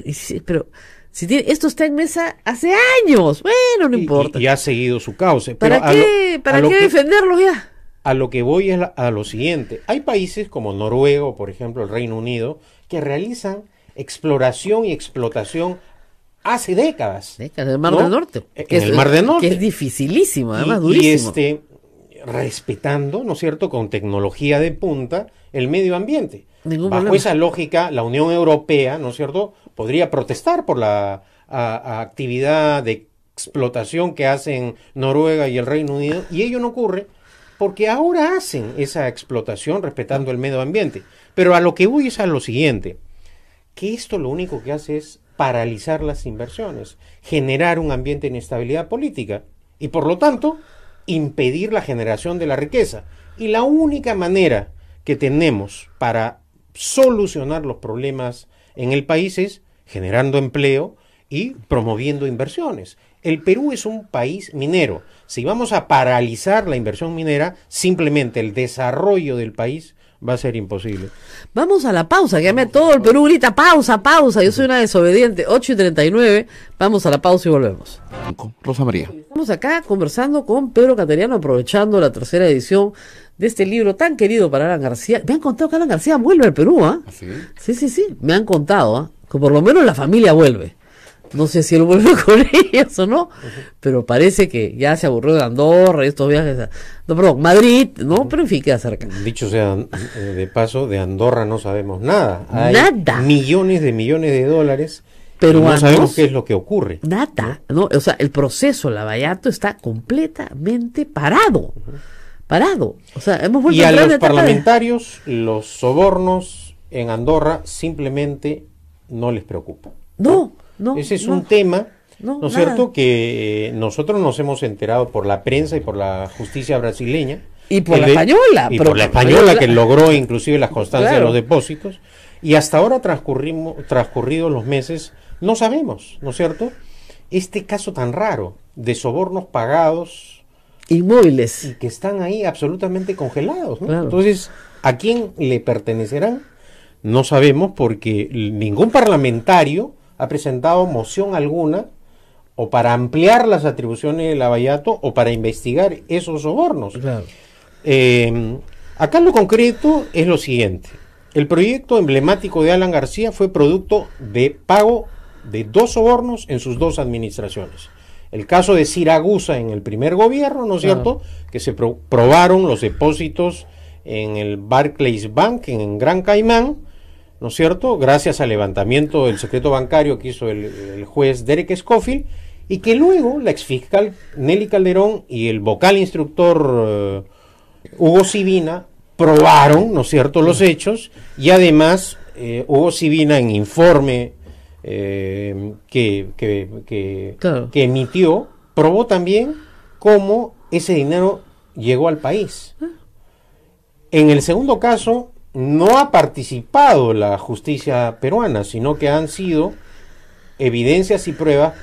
Pero, esto está en mesa hace años. Bueno, no importa. Y ha seguido su cauce. ¿Para qué defenderlos ya? A lo que voy es a lo siguiente. Hay países como Noruega, por ejemplo, el Reino Unido, que realizan exploración y explotación hace décadas. En el Mar del Norte. En el Mar del Norte. Que es dificilísimo, además durísimo. Y respetando, ¿no es cierto?, con tecnología de punta, el medio ambiente. Bajo esa lógica, la Unión Europea, ¿no es cierto?, podría protestar por la actividad de explotación que hacen Noruega y el Reino Unido, y ello no ocurre porque ahora hacen esa explotación respetando el medio ambiente. Pero a lo que voy es a lo siguiente, que esto lo único que hace es paralizar las inversiones, generar un ambiente de inestabilidad política y por lo tanto impedir la generación de la riqueza. Y la única manera que tenemos para solucionar los problemas en el país es generando empleo y promoviendo inversiones. El Perú es un país minero. Si vamos a paralizar la inversión minera, simplemente el desarrollo del país va a ser imposible. Vamos a la pausa, que ya me todo el Perú grita pausa, pausa. Yo soy una desobediente. 8:39. Vamos a la pausa y volvemos. Rosa María. Estamos acá conversando con Pedro Cateriano, aprovechando la tercera edición de este libro tan querido para Alan García. Me han contado que Alan García vuelve al Perú, ¿ah? ¿Sí? Sí. Me han contado, ¿ah? Que por lo menos la familia vuelve. No sé si él vuelve con ellos o no, pero parece que ya se aburrió de Andorra y estos viajes no, perdón, Madrid, ¿no? Pero en fin, queda cerca. Dicho sea de paso, de Andorra no sabemos nada. Hay Nada. millones de dólares, pero Peruanos, no sabemos qué es lo que ocurre. Nada, ¿no? O sea, el proceso Lavallato está completamente parado. Parado. O sea, hemos vuelto Y a entrar en los etapa de- parlamentarios, los sobornos en Andorra simplemente no les preocupa. No. Ese es no. un tema, No, ¿no es nada. cierto?, que nosotros nos hemos enterado por la prensa y por la justicia brasileña. Y por El la de- española, Y pero por la por la española española. que logró inclusive las constancias Claro. de los depósitos. Y hasta ahora transcurridos los meses, no sabemos, ¿no es cierto?, este caso tan raro de sobornos pagados Inmóviles. y que están ahí absolutamente congelados, ¿no? Claro. Entonces, ¿a quién le pertenecerán? No sabemos, porque ningún parlamentario ha presentado moción alguna o para ampliar las atribuciones de Lavallato o para investigar esos sobornos. Claro. Acá lo concreto es lo siguiente: el proyecto emblemático de Alan García fue producto de pago de 2 sobornos en sus 2 administraciones. El caso de Siragusa en el primer gobierno, ¿no es cierto?, que se probaron los depósitos en el Barclays Bank en Gran Caimán, ¿no es cierto?, gracias al levantamiento del secreto bancario que hizo el juez Derek Scofield, y que luego la exfiscal Nelly Calderón y el vocal instructor Hugo Sibina probaron, ¿no es cierto?, los hechos, y además Hugo Sibina, en informe Claro. que emitió, probó también cómo ese dinero llegó al país. En el segundo caso, no ha participado la justicia peruana, sino que han sido evidencias y pruebas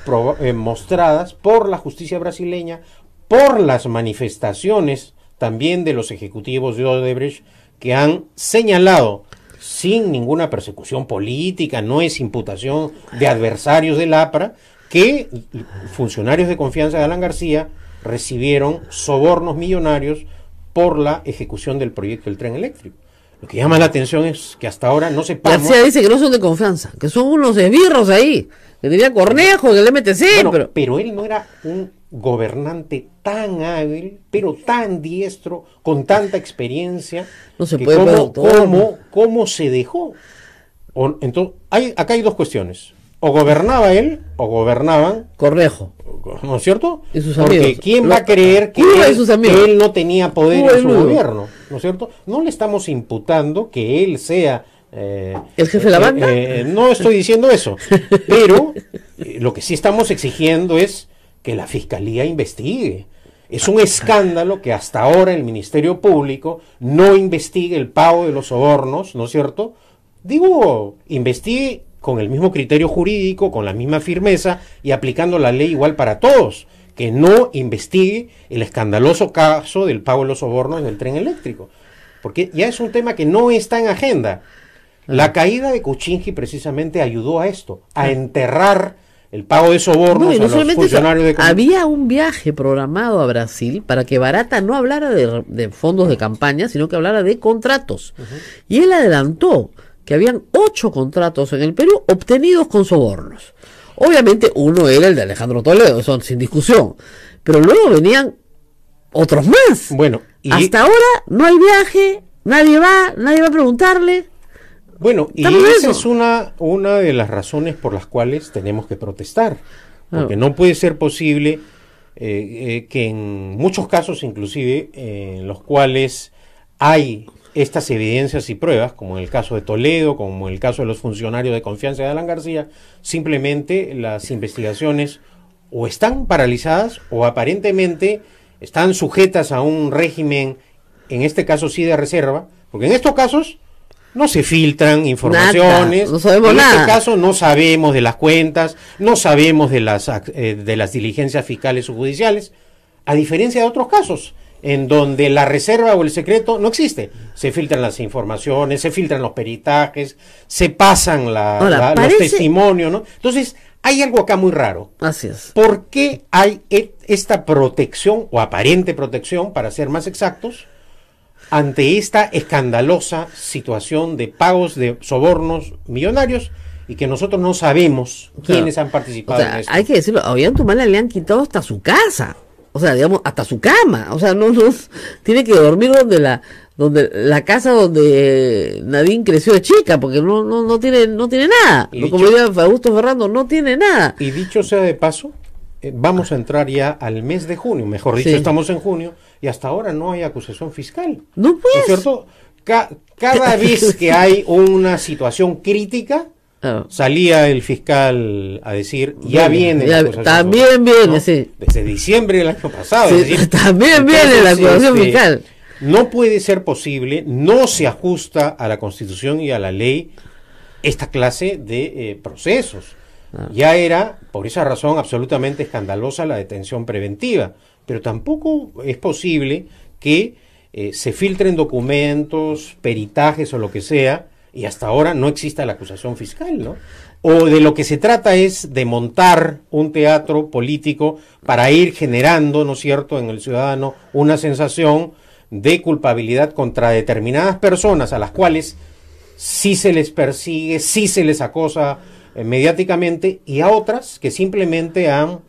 mostradas por la justicia brasileña, por las manifestaciones también de los ejecutivos de Odebrecht, que han señalado, sin ninguna persecución política, no es imputación de adversarios del APRA, que funcionarios de confianza de Alan García recibieron sobornos millonarios por la ejecución del proyecto del tren eléctrico. Lo que llama la atención es que hasta ahora no sepamos. García dice que no son de confianza, que son unos esbirros ahí, que tenía Cornejo en el MTC, Bueno, pero él no era un gobernante tan hábil, pero tan diestro, con tanta experiencia. No se que puede, doctor. ¿Cómo se dejó? Entonces, acá hay 2 cuestiones. O gobernaba él, o gobernaban, Cornejo. ¿no es cierto? Y sus Porque amigos. ¿quién va a creer que Cuba y sus amigos. él no tenía poder Cuba en y su Lugo. gobierno? ¿No es cierto? No le estamos imputando que él sea ¿El jefe de la banda? no estoy diciendo eso, pero lo que sí estamos exigiendo es que la Fiscalía investigue. Es un escándalo que hasta ahora el Ministerio Público no investigue el pago de los sobornos, ¿no es cierto? Digo, investigue con el mismo criterio jurídico, con la misma firmeza y aplicando la ley igual para todos. Que no investigue el escandaloso caso del pago de los sobornos del tren eléctrico. Porque ya es un tema que no está en agenda. La caída de Kuczynski precisamente ayudó a esto, a enterrar el pago de sobornos No, y no a los solamente eso, funcionarios de había un viaje programado a Brasil para que Barata no hablara de fondos de campaña, sino que hablara de contratos. Y él adelantó que habían 8 contratos en el Perú obtenidos con sobornos. Obviamente uno era el de Alejandro Toledo, eso sin discusión. Pero luego venían otros más. Bueno, y Hasta ahora no hay viaje, nadie va a preguntarle. Bueno, y Estamos en esa eso. es una de las razones por las cuales tenemos que protestar. Porque Ah. no puede ser posible que en muchos casos, inclusive, en los cuales hay estas evidencias y pruebas, como en el caso de Toledo, como en el caso de los funcionarios de confianza de Alan García, simplemente las investigaciones o están paralizadas o aparentemente están sujetas a un régimen, en este caso sí de reserva, porque en estos casos no se filtran informaciones, Nada, no sabemos en nada. este caso no sabemos de las cuentas, no sabemos de las diligencias fiscales o judiciales, a diferencia de otros casos en donde la reserva o el secreto no existe. Se filtran las informaciones, se filtran los peritajes, se pasan Ahora, los testimonios, ¿no? Entonces, hay algo acá muy raro. Así es. ¿Por qué hay esta protección, o aparente protección, para ser más exactos, ante esta escandalosa situación de pagos de sobornos millonarios y que nosotros no sabemos quiénes han participado en esto? Hay que decirlo, a Ollantumala le han quitado hasta su casa, o sea, digamos, hasta su cama, o sea, no tiene que dormir donde la casa donde Nadine creció de chica, porque no tiene nada. Como diría Augusto Ferrando, no tiene nada. Y dicho sea de paso, vamos a entrar ya al mes de junio, mejor dicho, estamos en junio, y hasta ahora no hay acusación fiscal. No, pues. ¿No es cierto? Cada vez que hay una situación crítica, salía el fiscal a decir, ya viene la acusación. También viene, ¿no? sí. Desde diciembre del año pasado. Sí, es decir, también viene la acusación fiscal. No puede ser posible, no se ajusta a la Constitución y a la ley esta clase de procesos. Ya era, por esa razón, absolutamente escandalosa la detención preventiva, pero tampoco es posible que se filtren documentos, peritajes o lo que sea, y hasta ahora no exista la acusación fiscal, ¿no? O de lo que se trata es de montar un teatro político para ir generando, ¿no es cierto?, en el ciudadano una sensación de culpabilidad contra determinadas personas a las cuales sí se les persigue, sí se les acosa mediáticamente, y a otras que simplemente han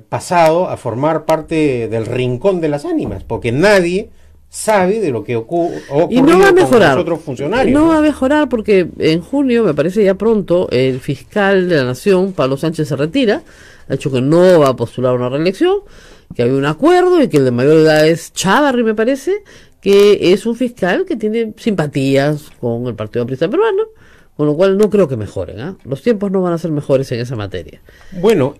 pasado a formar parte del rincón de las ánimas, porque nadie sabe de lo que ocurrido y no va a mejorar, con los otros funcionarios. No va a mejorar porque en junio, me parece ya pronto, el fiscal de la Nación, Pablo Sánchez, se retira, ha dicho que no va a postular una reelección, que hay un acuerdo y que el de mayor edad es Chávarri, me parece, que es un fiscal que tiene simpatías con el Partido Aprista Peruano, con lo cual no creo que mejoren, ¿eh? Los tiempos no van a ser mejores en esa materia. Bueno,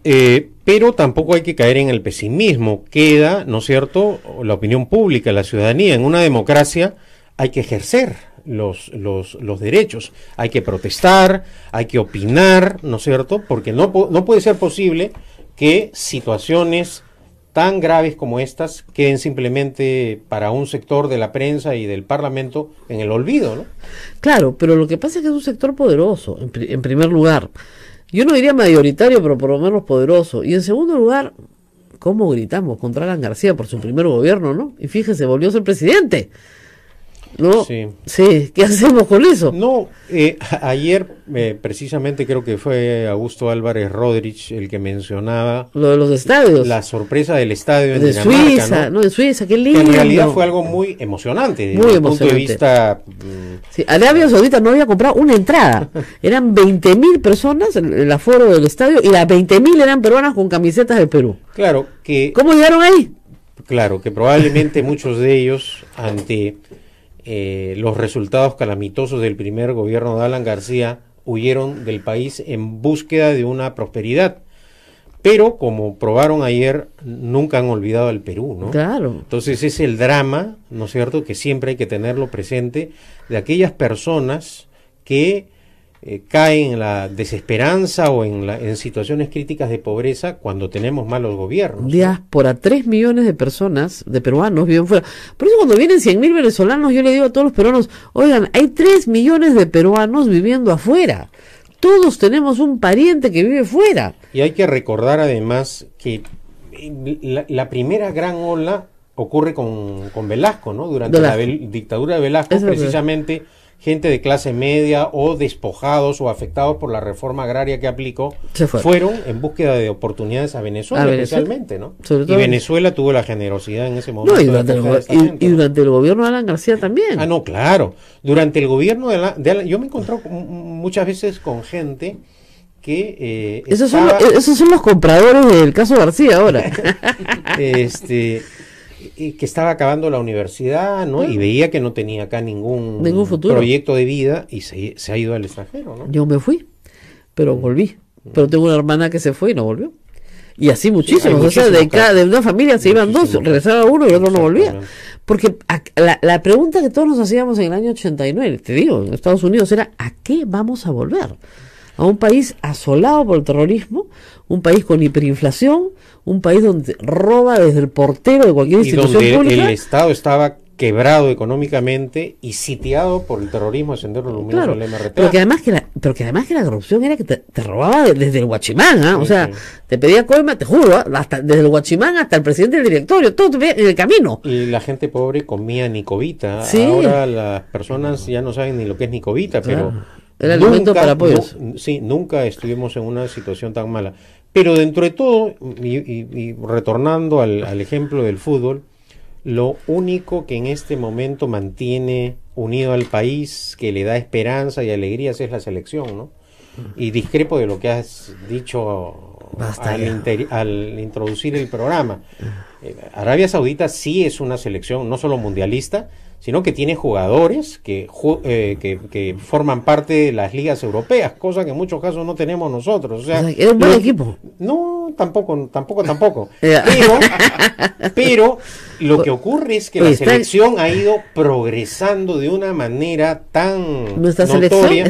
pero tampoco hay que caer en el pesimismo. Queda, ¿no es cierto?, la opinión pública, la ciudadanía. En una democracia hay que ejercer los derechos, hay que protestar, hay que opinar, ¿no es cierto?, porque no puede ser posible que situaciones tan graves como estas queden simplemente para un sector de la prensa y del Parlamento en el olvido, ¿no? Claro, pero lo que pasa es que es un sector poderoso, en primer lugar. Yo no diría mayoritario, pero por lo menos poderoso. Y en segundo lugar, ¿cómo gritamos contra Alan García por su primer gobierno, no? Y fíjese, volvió a ser presidente. ¿No? Sí, ¿qué hacemos con eso? No, ayer precisamente creo que fue Augusto Álvarez Rodríguez el que mencionaba lo de los estadios, la sorpresa del estadio en de Dinamarca, Suiza, ¿no? De Suiza, qué lindo. En realidad fue algo muy emocionante desde muy el punto de vista. Sí, Arabia Saudita no había comprado una entrada, eran 20.000 personas el aforo del estadio, y las 20.000 eran peruanas con camisetas de Perú. Claro que. ¿Cómo llegaron ahí? Claro que probablemente muchos de ellos, ante los resultados calamitosos del primer gobierno de Alan García, huyeron del país en búsqueda de una prosperidad, pero como probaron ayer, nunca han olvidado al Perú, ¿no? Claro. Entonces es el drama, ¿no es cierto?, que siempre hay que tenerlo presente, de aquellas personas que caen en la desesperanza o en situaciones críticas de pobreza cuando tenemos malos gobiernos. Diáspora, 3 millones de personas, de peruanos, viven fuera. Por eso cuando vienen 100.000 venezolanos, yo le digo a todos los peruanos, oigan, hay 3 millones de peruanos viviendo afuera. Todos tenemos un pariente que vive fuera. Y hay que recordar además que la primera gran ola ocurre con Velasco, ¿no? Durante la dictadura de Velasco, precisamente gente de clase media o despojados o afectados por la reforma agraria que aplicó, fueron en búsqueda de oportunidades a Venezuela, especialmente, ¿no? Y Venezuela tuvo la generosidad en ese momento. No, y durante el gobierno de Alan García también. Ah, no, claro. Durante el gobierno de Alan, yo me he encontrado muchas veces con gente que esos son los compradores del caso García ahora. Que estaba acabando la universidad, ¿no? Y veía que no tenía acá ningún futuro, proyecto de vida, y se ha ido al extranjero, ¿no? Yo me fui, pero volví. Pero tengo una hermana que se fue y no volvió. Y así muchísimos, o sea, de una familia se iban dos, regresaba uno y el otro no volvía. Porque la pregunta que todos nos hacíamos en el año 89, te digo, en Estados Unidos, era ¿a qué vamos a volver? A un país asolado por el terrorismo, un país con hiperinflación, un país donde roba desde el portero de cualquier Y institución donde pública. el Estado estaba quebrado económicamente y sitiado por el terrorismo de Sendero Luminoso Claro, del MRTA. pero que además que la corrupción era que te robaba desde el guachimán, ¿ah? Sí, O sea, sí. te pedía coima, te juro, ¿ah? Hasta desde el guachimán hasta el presidente del directorio, todo te pedía en el camino. Y la gente pobre comía nicobita. Sí. Ahora las personas ya no saben ni lo que es nicobita, Claro. pero Era alimento para pollos. sí, nunca estuvimos en una situación tan mala. Pero dentro de todo, y retornando al ejemplo del fútbol, lo único que en este momento mantiene unido al país, que le da esperanza y alegrías, es la selección, ¿no? Y discrepo de lo que has dicho Basta ya. al introducir el programa. Arabia Saudita sí es una selección no solo mundialista, sino que tiene jugadores que forman parte de las ligas europeas, cosa que en muchos casos no tenemos nosotros. O sea, era un buen equipo. No, tampoco. Ya. Pero lo que ocurre es que Oye, la selección ha ido progresando de una manera tan Nuestra selección notoria.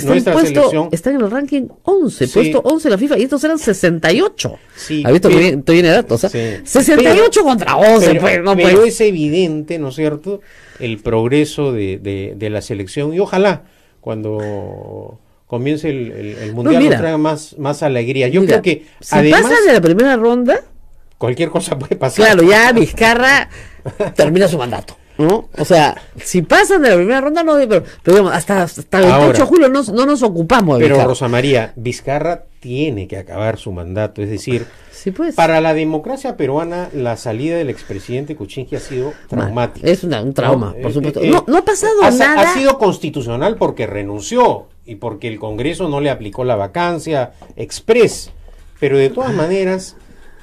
está en el ranking 11, Sí. puesto 11 en la FIFA, y estos eran 68. Sí, ¿Has visto pero- que viene datos? Sí. 68 contra 11, Pero, pues, no pero puede. es evidente, ¿no es cierto?, el progreso de la selección, y ojalá cuando comience el mundial mira. nos traiga más alegría. Yo Mira, creo que si además pasan de la primera ronda, cualquier cosa puede pasar. claro, ya Vizcarra termina su mandato, ¿no? O sea, si pasan de la primera ronda, no, pero digamos, hasta el 28 Ahora, de julio no nos ocupamos de Pero Vizcarra. Rosa María, Vizcarra tiene que acabar su mandato, es decir, Sí, pues. para la democracia peruana la salida del expresidente Kuczynski ha sido traumática. Es un trauma, ¿No? por supuesto. Eh, no ha pasado ha nada. sido constitucional porque renunció y porque el Congreso no le aplicó la vacancia express, pero de todas maneras,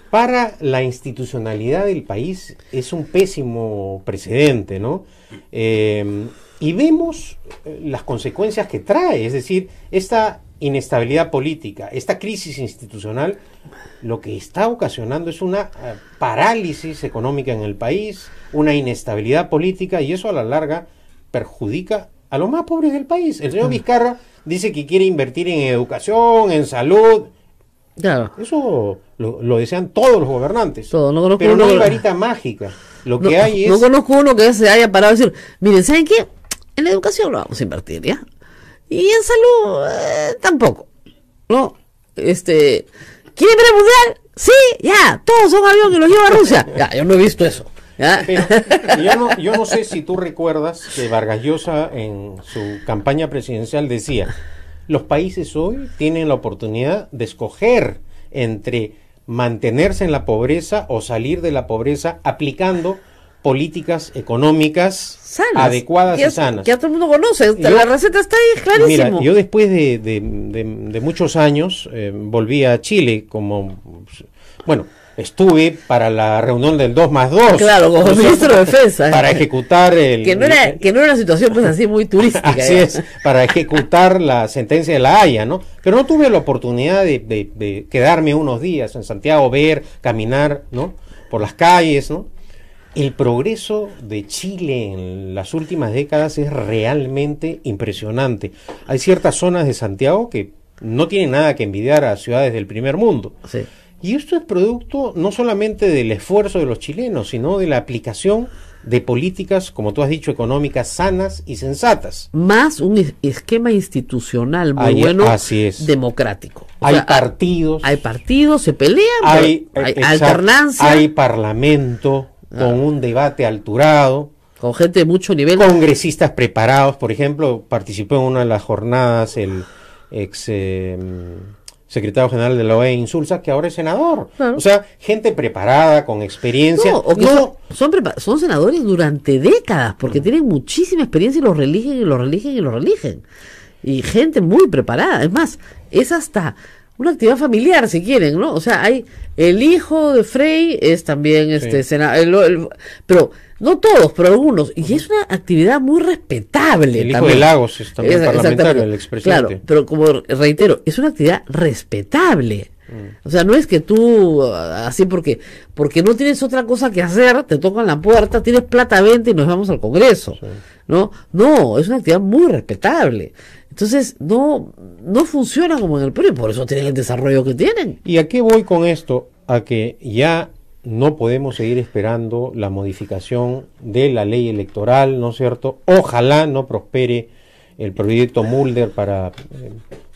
para la institucionalidad del país es un pésimo precedente, ¿no? Y vemos las consecuencias que trae, es decir, esta inestabilidad política, esta crisis institucional, lo que está ocasionando es una parálisis económica en el país, una inestabilidad política, y eso a la larga perjudica a los más pobres del país. El señor Vizcarra dice que quiere invertir en educación, en salud. Claro. Eso lo desean todos los gobernantes. Todo, no conozco pero uno no hay que- varita mágica. Lo No, que hay es... no conozco uno que se haya parado a decir, miren, ¿saben qué? En la educación lo vamos a invertir, ¿ya? Y en salud, tampoco. ¿No? ¿Quieren ver el mundial? Sí, ya, todos son avión que los lleva a Rusia. Ya, yo no he visto eso. ¿Ya? Pero yo no sé si tú recuerdas que Vargas Llosa en su campaña presidencial decía, los países hoy tienen la oportunidad de escoger entre mantenerse en la pobreza o salir de la pobreza aplicando políticas económicas Sanas. adecuadas y sanas. Que ya todo el mundo conoce. Yo- La receta está ahí, clarísimo. Mira, yo después de muchos años volví a Chile como, bueno, estuve para la reunión del 2+2. Claro, como ¿no es ministro cierto? de Defensa. Para ejecutar que no era una situación pues así muy turística. Así ya. es, para ejecutar la sentencia de La Haya, ¿no? Pero no tuve la oportunidad de quedarme unos días en Santiago, ver, caminar, ¿no? Por las calles, ¿no? El progreso de Chile en las últimas décadas es realmente impresionante. Hay ciertas zonas de Santiago que no tienen nada que envidiar a ciudades del primer mundo. Sí. Y esto es producto no solamente del esfuerzo de los chilenos, sino de la aplicación de políticas, como tú has dicho, económicas sanas y sensatas. Más un esquema institucional muy Ahí- bueno, así es. democrático. O Hay sea, partidos, hay partidos, se pelean, hay, pero hay exacto, alternancia, hay parlamento con un debate alturado, con gente de mucho nivel. congresistas preparados. Por ejemplo, participó en una de las jornadas el ex secretario general de la OEA Insulza, que ahora es senador. Claro. O sea, gente preparada, con experiencia. No, o que No, son senadores durante décadas, porque tienen muchísima experiencia y los religen y los religen y los religen. Y gente muy preparada. Es más, es hasta una actividad familiar, si quieren, ¿no? O sea, hay el hijo de Frei, es también Sí. pero no todos, pero algunos. Y es una actividad muy respetable. el hijo también. de Lagos es también parlamentario, Exactamente. el expresidente. Claro, pero como reitero, es una actividad respetable. O sea, no es que tú, así porque no tienes otra cosa que hacer, te tocan la puerta, tienes plata, vente y nos vamos al Congreso. ¿No? No, es una actividad muy respetable. Entonces, no funciona como en el Perú, y por eso tienen el desarrollo que tienen. ¿Y a qué voy con esto? a que ya no podemos seguir esperando la modificación de la ley electoral, ¿no es cierto? Ojalá no prospere el proyecto Mulder para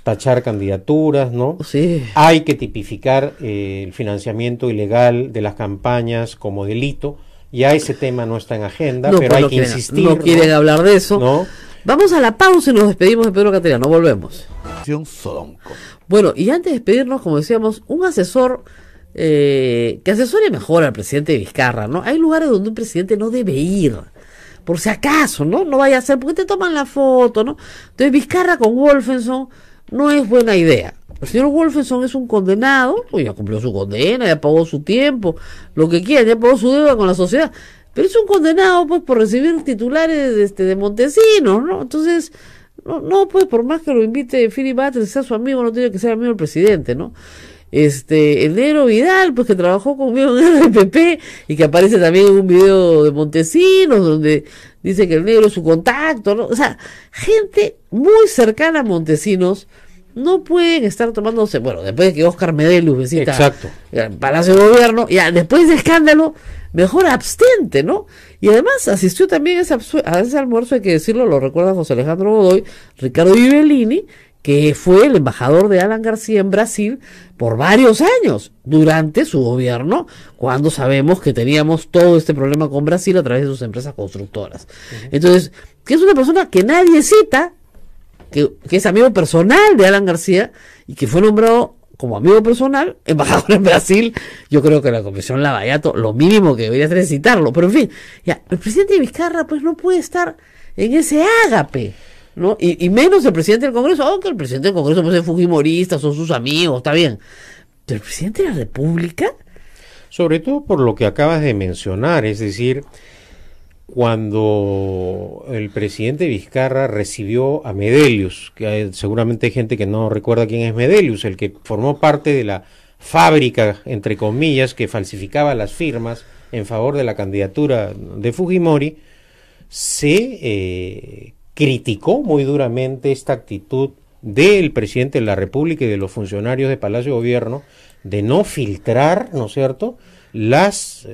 tachar candidaturas, ¿no? Sí. Hay que tipificar el financiamiento ilegal de las campañas como delito. Ya ese tema no está en agenda, No, pero pues hay no que quieren, insistir. no quieren hablar de eso. ¿No? Vamos a la pausa y nos despedimos de Pedro Cateriano. Volvemos. Sodonco. Bueno, y antes de despedirnos, como decíamos, un asesor que asesore mejor al presidente Vizcarra, ¿no? Hay lugares donde un presidente no debe ir, por si acaso, ¿no? No vaya a ser, porque te toman la foto, ¿no? Entonces Vizcarra con Wolfenson no es buena idea. El señor Wolfenson es un condenado, pues ya cumplió su condena, ya pagó su tiempo, lo que quiera, ya pagó su deuda con la sociedad, pero es un condenado, pues, por recibir titulares de Montesinos, ¿no? Entonces, no, pues, por más que lo invite Philip Butters, sea su amigo, no tiene que ser amigo del presidente, ¿no? El negro Vidal, pues, que trabajó conmigo en el RPP y que aparece también en un video de Montesinos donde dice que el negro es su contacto, ¿no? O sea, gente muy cercana a Montesinos no pueden estar tomándose, bueno, después de que Oscar Medellus visita Exacto. el Palacio de Gobierno, ya después de escándalo, mejor abstente, ¿no? Y además asistió también a ese almuerzo, hay que decirlo, lo recuerda José Alejandro Godoy, Ricardo Ghibellini, que fue el embajador de Alan García en Brasil por varios años, durante su gobierno, cuando sabemos que teníamos todo este problema con Brasil a través de sus empresas constructoras. Entonces, que es una persona que nadie cita, que es amigo personal de Alan García y que fue nombrado como amigo personal, embajador en Brasil. Yo creo que la Comisión Lavallato lo mínimo que debería hacer es citarlo, pero en fin, ya, el presidente Vizcarra pues no puede estar en ese ágape, ¿no? Y menos el presidente del Congreso, aunque el presidente del Congreso puede ser fujimorista, son sus amigos, está bien, pero el presidente de la República, Sobre todo por lo que acabas de mencionar, es decir, cuando el presidente Vizcarra recibió a Medellus, seguramente hay gente que no recuerda quién es Medellus, el que formó parte de la fábrica, entre comillas, que falsificaba las firmas en favor de la candidatura de Fujimori, se criticó muy duramente esta actitud del presidente de la República y de los funcionarios de Palacio de Gobierno de no filtrar, ¿no es cierto?, las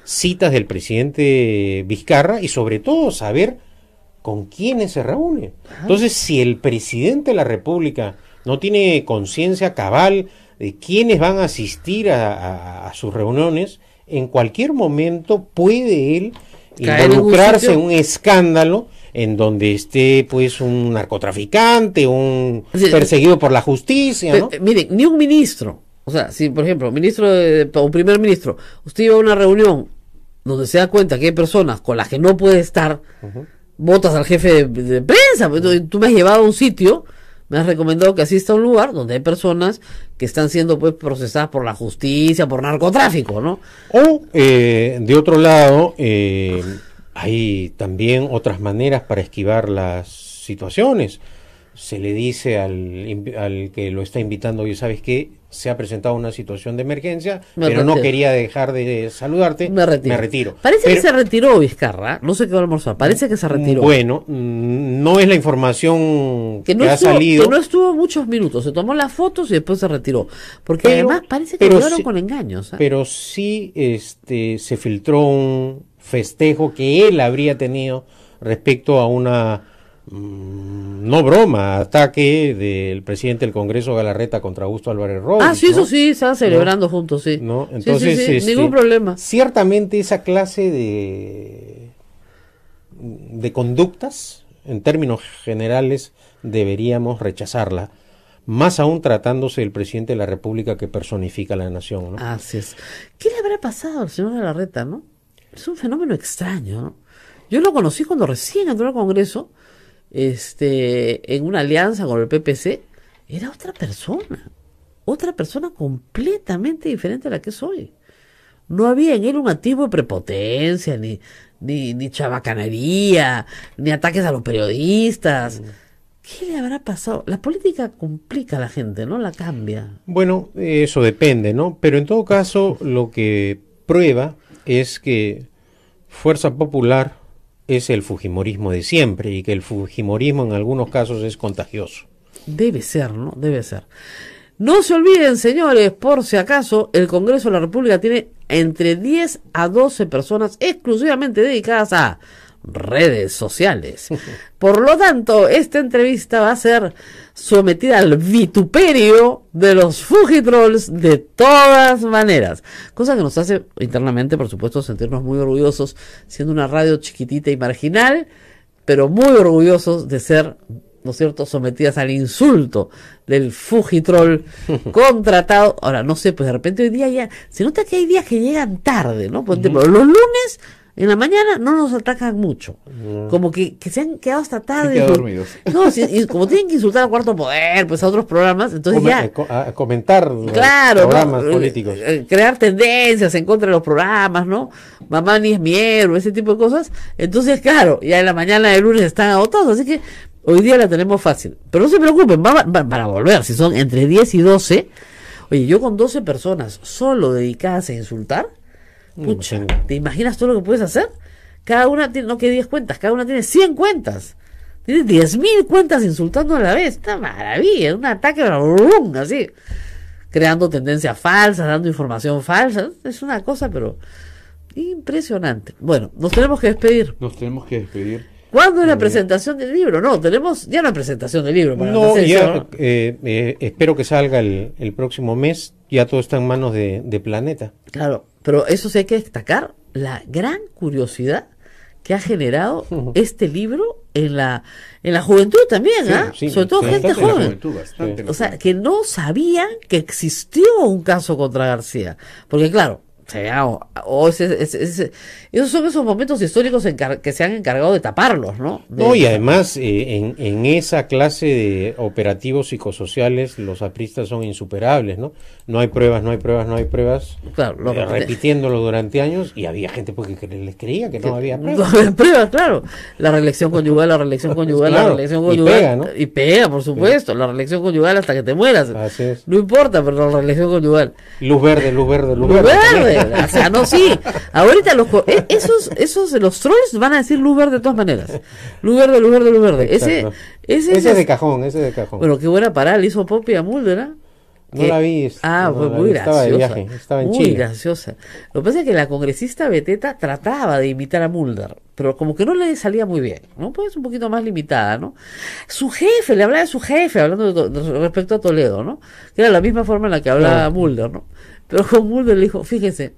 citas del presidente Vizcarra y sobre todo saber con quiénes se reúne. Entonces, si el presidente de la República no tiene conciencia cabal de quiénes van a asistir a sus reuniones, en cualquier momento puede él involucrarse en un escándalo en donde esté pues un narcotraficante, un perseguido por la justicia, ¿no? Miren, ni un ministro, o sea, si por ejemplo, ministro o primer ministro, usted iba a una reunión donde se da cuenta que hay personas con las que no puede estar, votas al jefe de prensa, tú me has llevado a un sitio, me has recomendado que asista a un lugar donde hay personas que están siendo pues procesadas por la justicia, por narcotráfico, ¿no? O de otro lado, hay también otras maneras para esquivar las situaciones. Se le dice al que lo está invitando, oye, ¿sabes qué? Se ha presentado una situación de emergencia, pero no quería dejar de saludarte, me retiro. Parece que se retiró Vizcarra, no sé qué va a almorzar, parece que se retiró. Bueno, no es la información que ha salido. Que no estuvo muchos minutos, se tomó las fotos y después se retiró. Porque además parece que lo con engaños. Pero sí se filtró un festejo que él habría tenido respecto a una no broma, ataque del presidente del Congreso Galarreta contra Augusto Álvarez Rodríguez. Ah, sí, ¿no? Eso sí, estaban celebrando juntos, sí. ¿No? Entonces, sí, ningún problema. Ciertamente esa clase de conductas, en términos generales, deberíamos rechazarla. Más aún tratándose del presidente de la República que personifica a la nación, ¿no? Así es. ¿Qué le habrá pasado al señor Galarreta, no? Es un fenómeno extraño, ¿no? Yo lo conocí cuando recién entró al Congreso, en una alianza con el PPC, era otra persona completamente diferente a la que soy. No había en él un atisbo de prepotencia, ni chabacanería, ni ataques a los periodistas. ¿Qué le habrá pasado? La política complica a la gente, ¿no? La cambia. Bueno, eso depende, ¿no? Pero en todo caso, lo que prueba es que Fuerza Popular es el fujimorismo de siempre y que el fujimorismo en algunos casos es contagioso. Debe ser, ¿no? Debe ser. No se olviden, señores, por si acaso, el Congreso de la República tiene entre 10 a 12 personas exclusivamente dedicadas a redes sociales. Por lo tanto, esta entrevista va a ser sometida al vituperio de los Fujitrolls de todas maneras, cosa que nos hace internamente, por supuesto, sentirnos muy orgullosos, siendo una radio chiquitita y marginal, pero muy orgullosos de ser, ¿no es cierto?, sometidas al insulto del Fujitroll contratado. Ahora, no sé, pues de repente hoy día ya se nota que hay días que llegan tarde, ¿no? Por ejemplo, los lunes en la mañana no nos atacan mucho, como que se han quedado hasta tarde. Se han quedado dormidos. No, y como tienen que insultar a Cuarto Poder, pues a otros programas, entonces ya... A comentar Claro, programas ¿no? políticos. Crear tendencias en contra de los programas, ¿no? Mamá ni es mi héroe, ese tipo de cosas. Entonces, claro, ya en la mañana del lunes están agotados, así que hoy día la tenemos fácil. Pero no se preocupen, para volver, si son entre 10 y 12, oye, yo con 12 personas solo dedicadas a insultar, pucha, ¿te imaginas todo lo que puedes hacer? Cada una tiene, no que 10 cuentas, cada una tiene 100 cuentas. Tienes 10.000 cuentas insultando a la vez. Esta maravilla, un ataque brum, así, creando tendencias falsas, dando información falsa. Es una cosa, pero impresionante. Bueno, nos tenemos que despedir. ¿Cuándo es la presentación del libro? No, tenemos ya una presentación del libro. No, ya, espero que salga el próximo mes. Ya todo está en manos de Planeta. Claro, pero eso sí hay que destacar la gran curiosidad que ha generado este libro en la juventud también, Sí, sobre todo gente joven. Bastante, O sea, que no sabían que existió un caso contra García. Porque claro, esos son esos momentos históricos que se han encargado de taparlos, ¿no? No, y además en esa clase de operativos psicosociales los apristas son insuperables, ¿no? No hay pruebas. Claro, repitiéndolo durante años, y había gente porque les creía que no había pruebas. No había pruebas, claro. La reelección conyugal, Claro, la reelección conyugal. y pega, ¿no? Y pega, por supuesto. La reelección conyugal hasta que te mueras. Así es. No importa, pero la reelección conyugal. Luz verde. O sea, no, sí. Ahorita esos de los trolls van a decir luz verde de todas maneras. Luz verde. Ese es de cajón. Bueno, qué buena parada le hizo Poppy a Mulder, ¿eh? No la vi. Fue muy graciosa. Estaba de viaje, estaba en muy Chile. graciosa. Lo que pasa es que la congresista Beteta trataba de imitar a Mulder, pero como que no le salía muy bien, ¿no? Pues un poquito más limitada, ¿no? Su jefe, le hablaba de su jefe, hablando respecto a Toledo, ¿no? Que era la misma forma en la que hablaba Mulder, ¿no? Pero con Mulder le dijo, fíjese,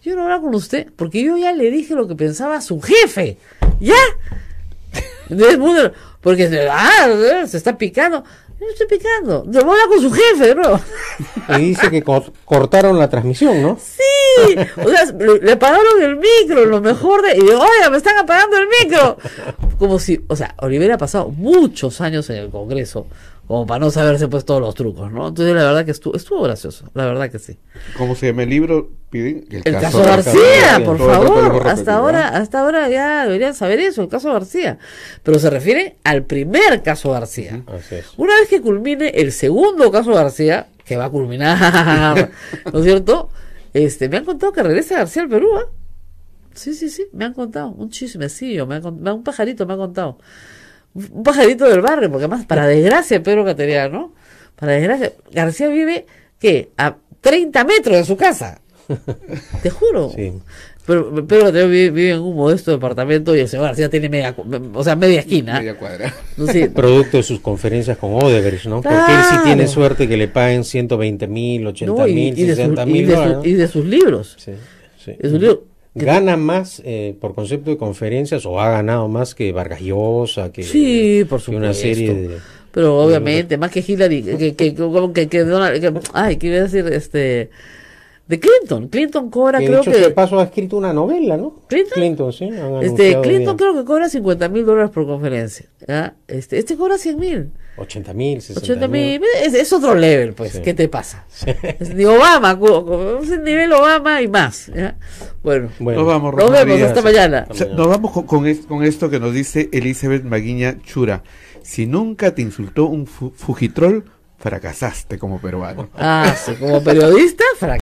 yo no hablo con usted, porque yo ya le dije lo que pensaba su jefe. ¿Ya? Entonces Mulder, porque se está picando. No estoy picando. Yo voy a hablar con su jefe de nuevo. Y dice que cortaron la transmisión, ¿no? Sí. O sea, le apagaron el micro, lo mejor de... Y digo, oiga, me están apagando el micro. Como si... O sea, Olivera ha pasado muchos años en el Congreso como para no saberse pues todos los trucos, ¿no? Entonces la verdad que estuvo gracioso. La verdad que sí. ¿Cómo se llama el libro? Piden el caso García, por favor. Hasta ahora ya deberían saber eso, el caso García. Pero se refiere al primer caso García. Así es. Una vez que culmine el segundo caso García, que va a culminar, ¿no es cierto? Me han contado que regresa García al Perú, ¿eh? Sí, me han contado. Un chismecillo, un pajarito me ha contado. Un pajarito del barrio, porque además, para desgracia, Pedro Cateriano, ¿no? Para desgracia, García vive, ¿qué? A 30 metros de su casa. Te juro. Sí. Pero Pedro Cateriano vive en un modesto departamento y el señor García tiene media esquina. Media cuadra. Sí. Producto de sus conferencias con Odebrecht, ¿no? Claro. Porque él sí tiene suerte que le paguen 120.000, 80.000, 60.000. Y de sus libros. Sí. De sus libros. Gana más por concepto de conferencias, o ha ganado más que Vargas Llosa, que, sí, por que supuesto. una serie de... Pero obviamente, más que Hillary, que Donald, ¿qué iba a decir? De Clinton. Clinton cobra, creo que... de paso ha escrito una novela, ¿no? Clinton, sí. Clinton creo que cobra $50.000 por conferencia. ¿Ya? Este cobra 100.000. 80.000, 60.000. Es otro level, pues. Sí. ¿Qué te pasa? Sí. Es de Obama, es el nivel Obama y más. ¿Ya? Bueno, nos vemos hasta mañana. Nos vamos con esto que nos dice Elizabeth Maguiña Chura. Si nunca te insultó un fujitrol, fracasaste como peruano. Sí, como periodista, fracasaste.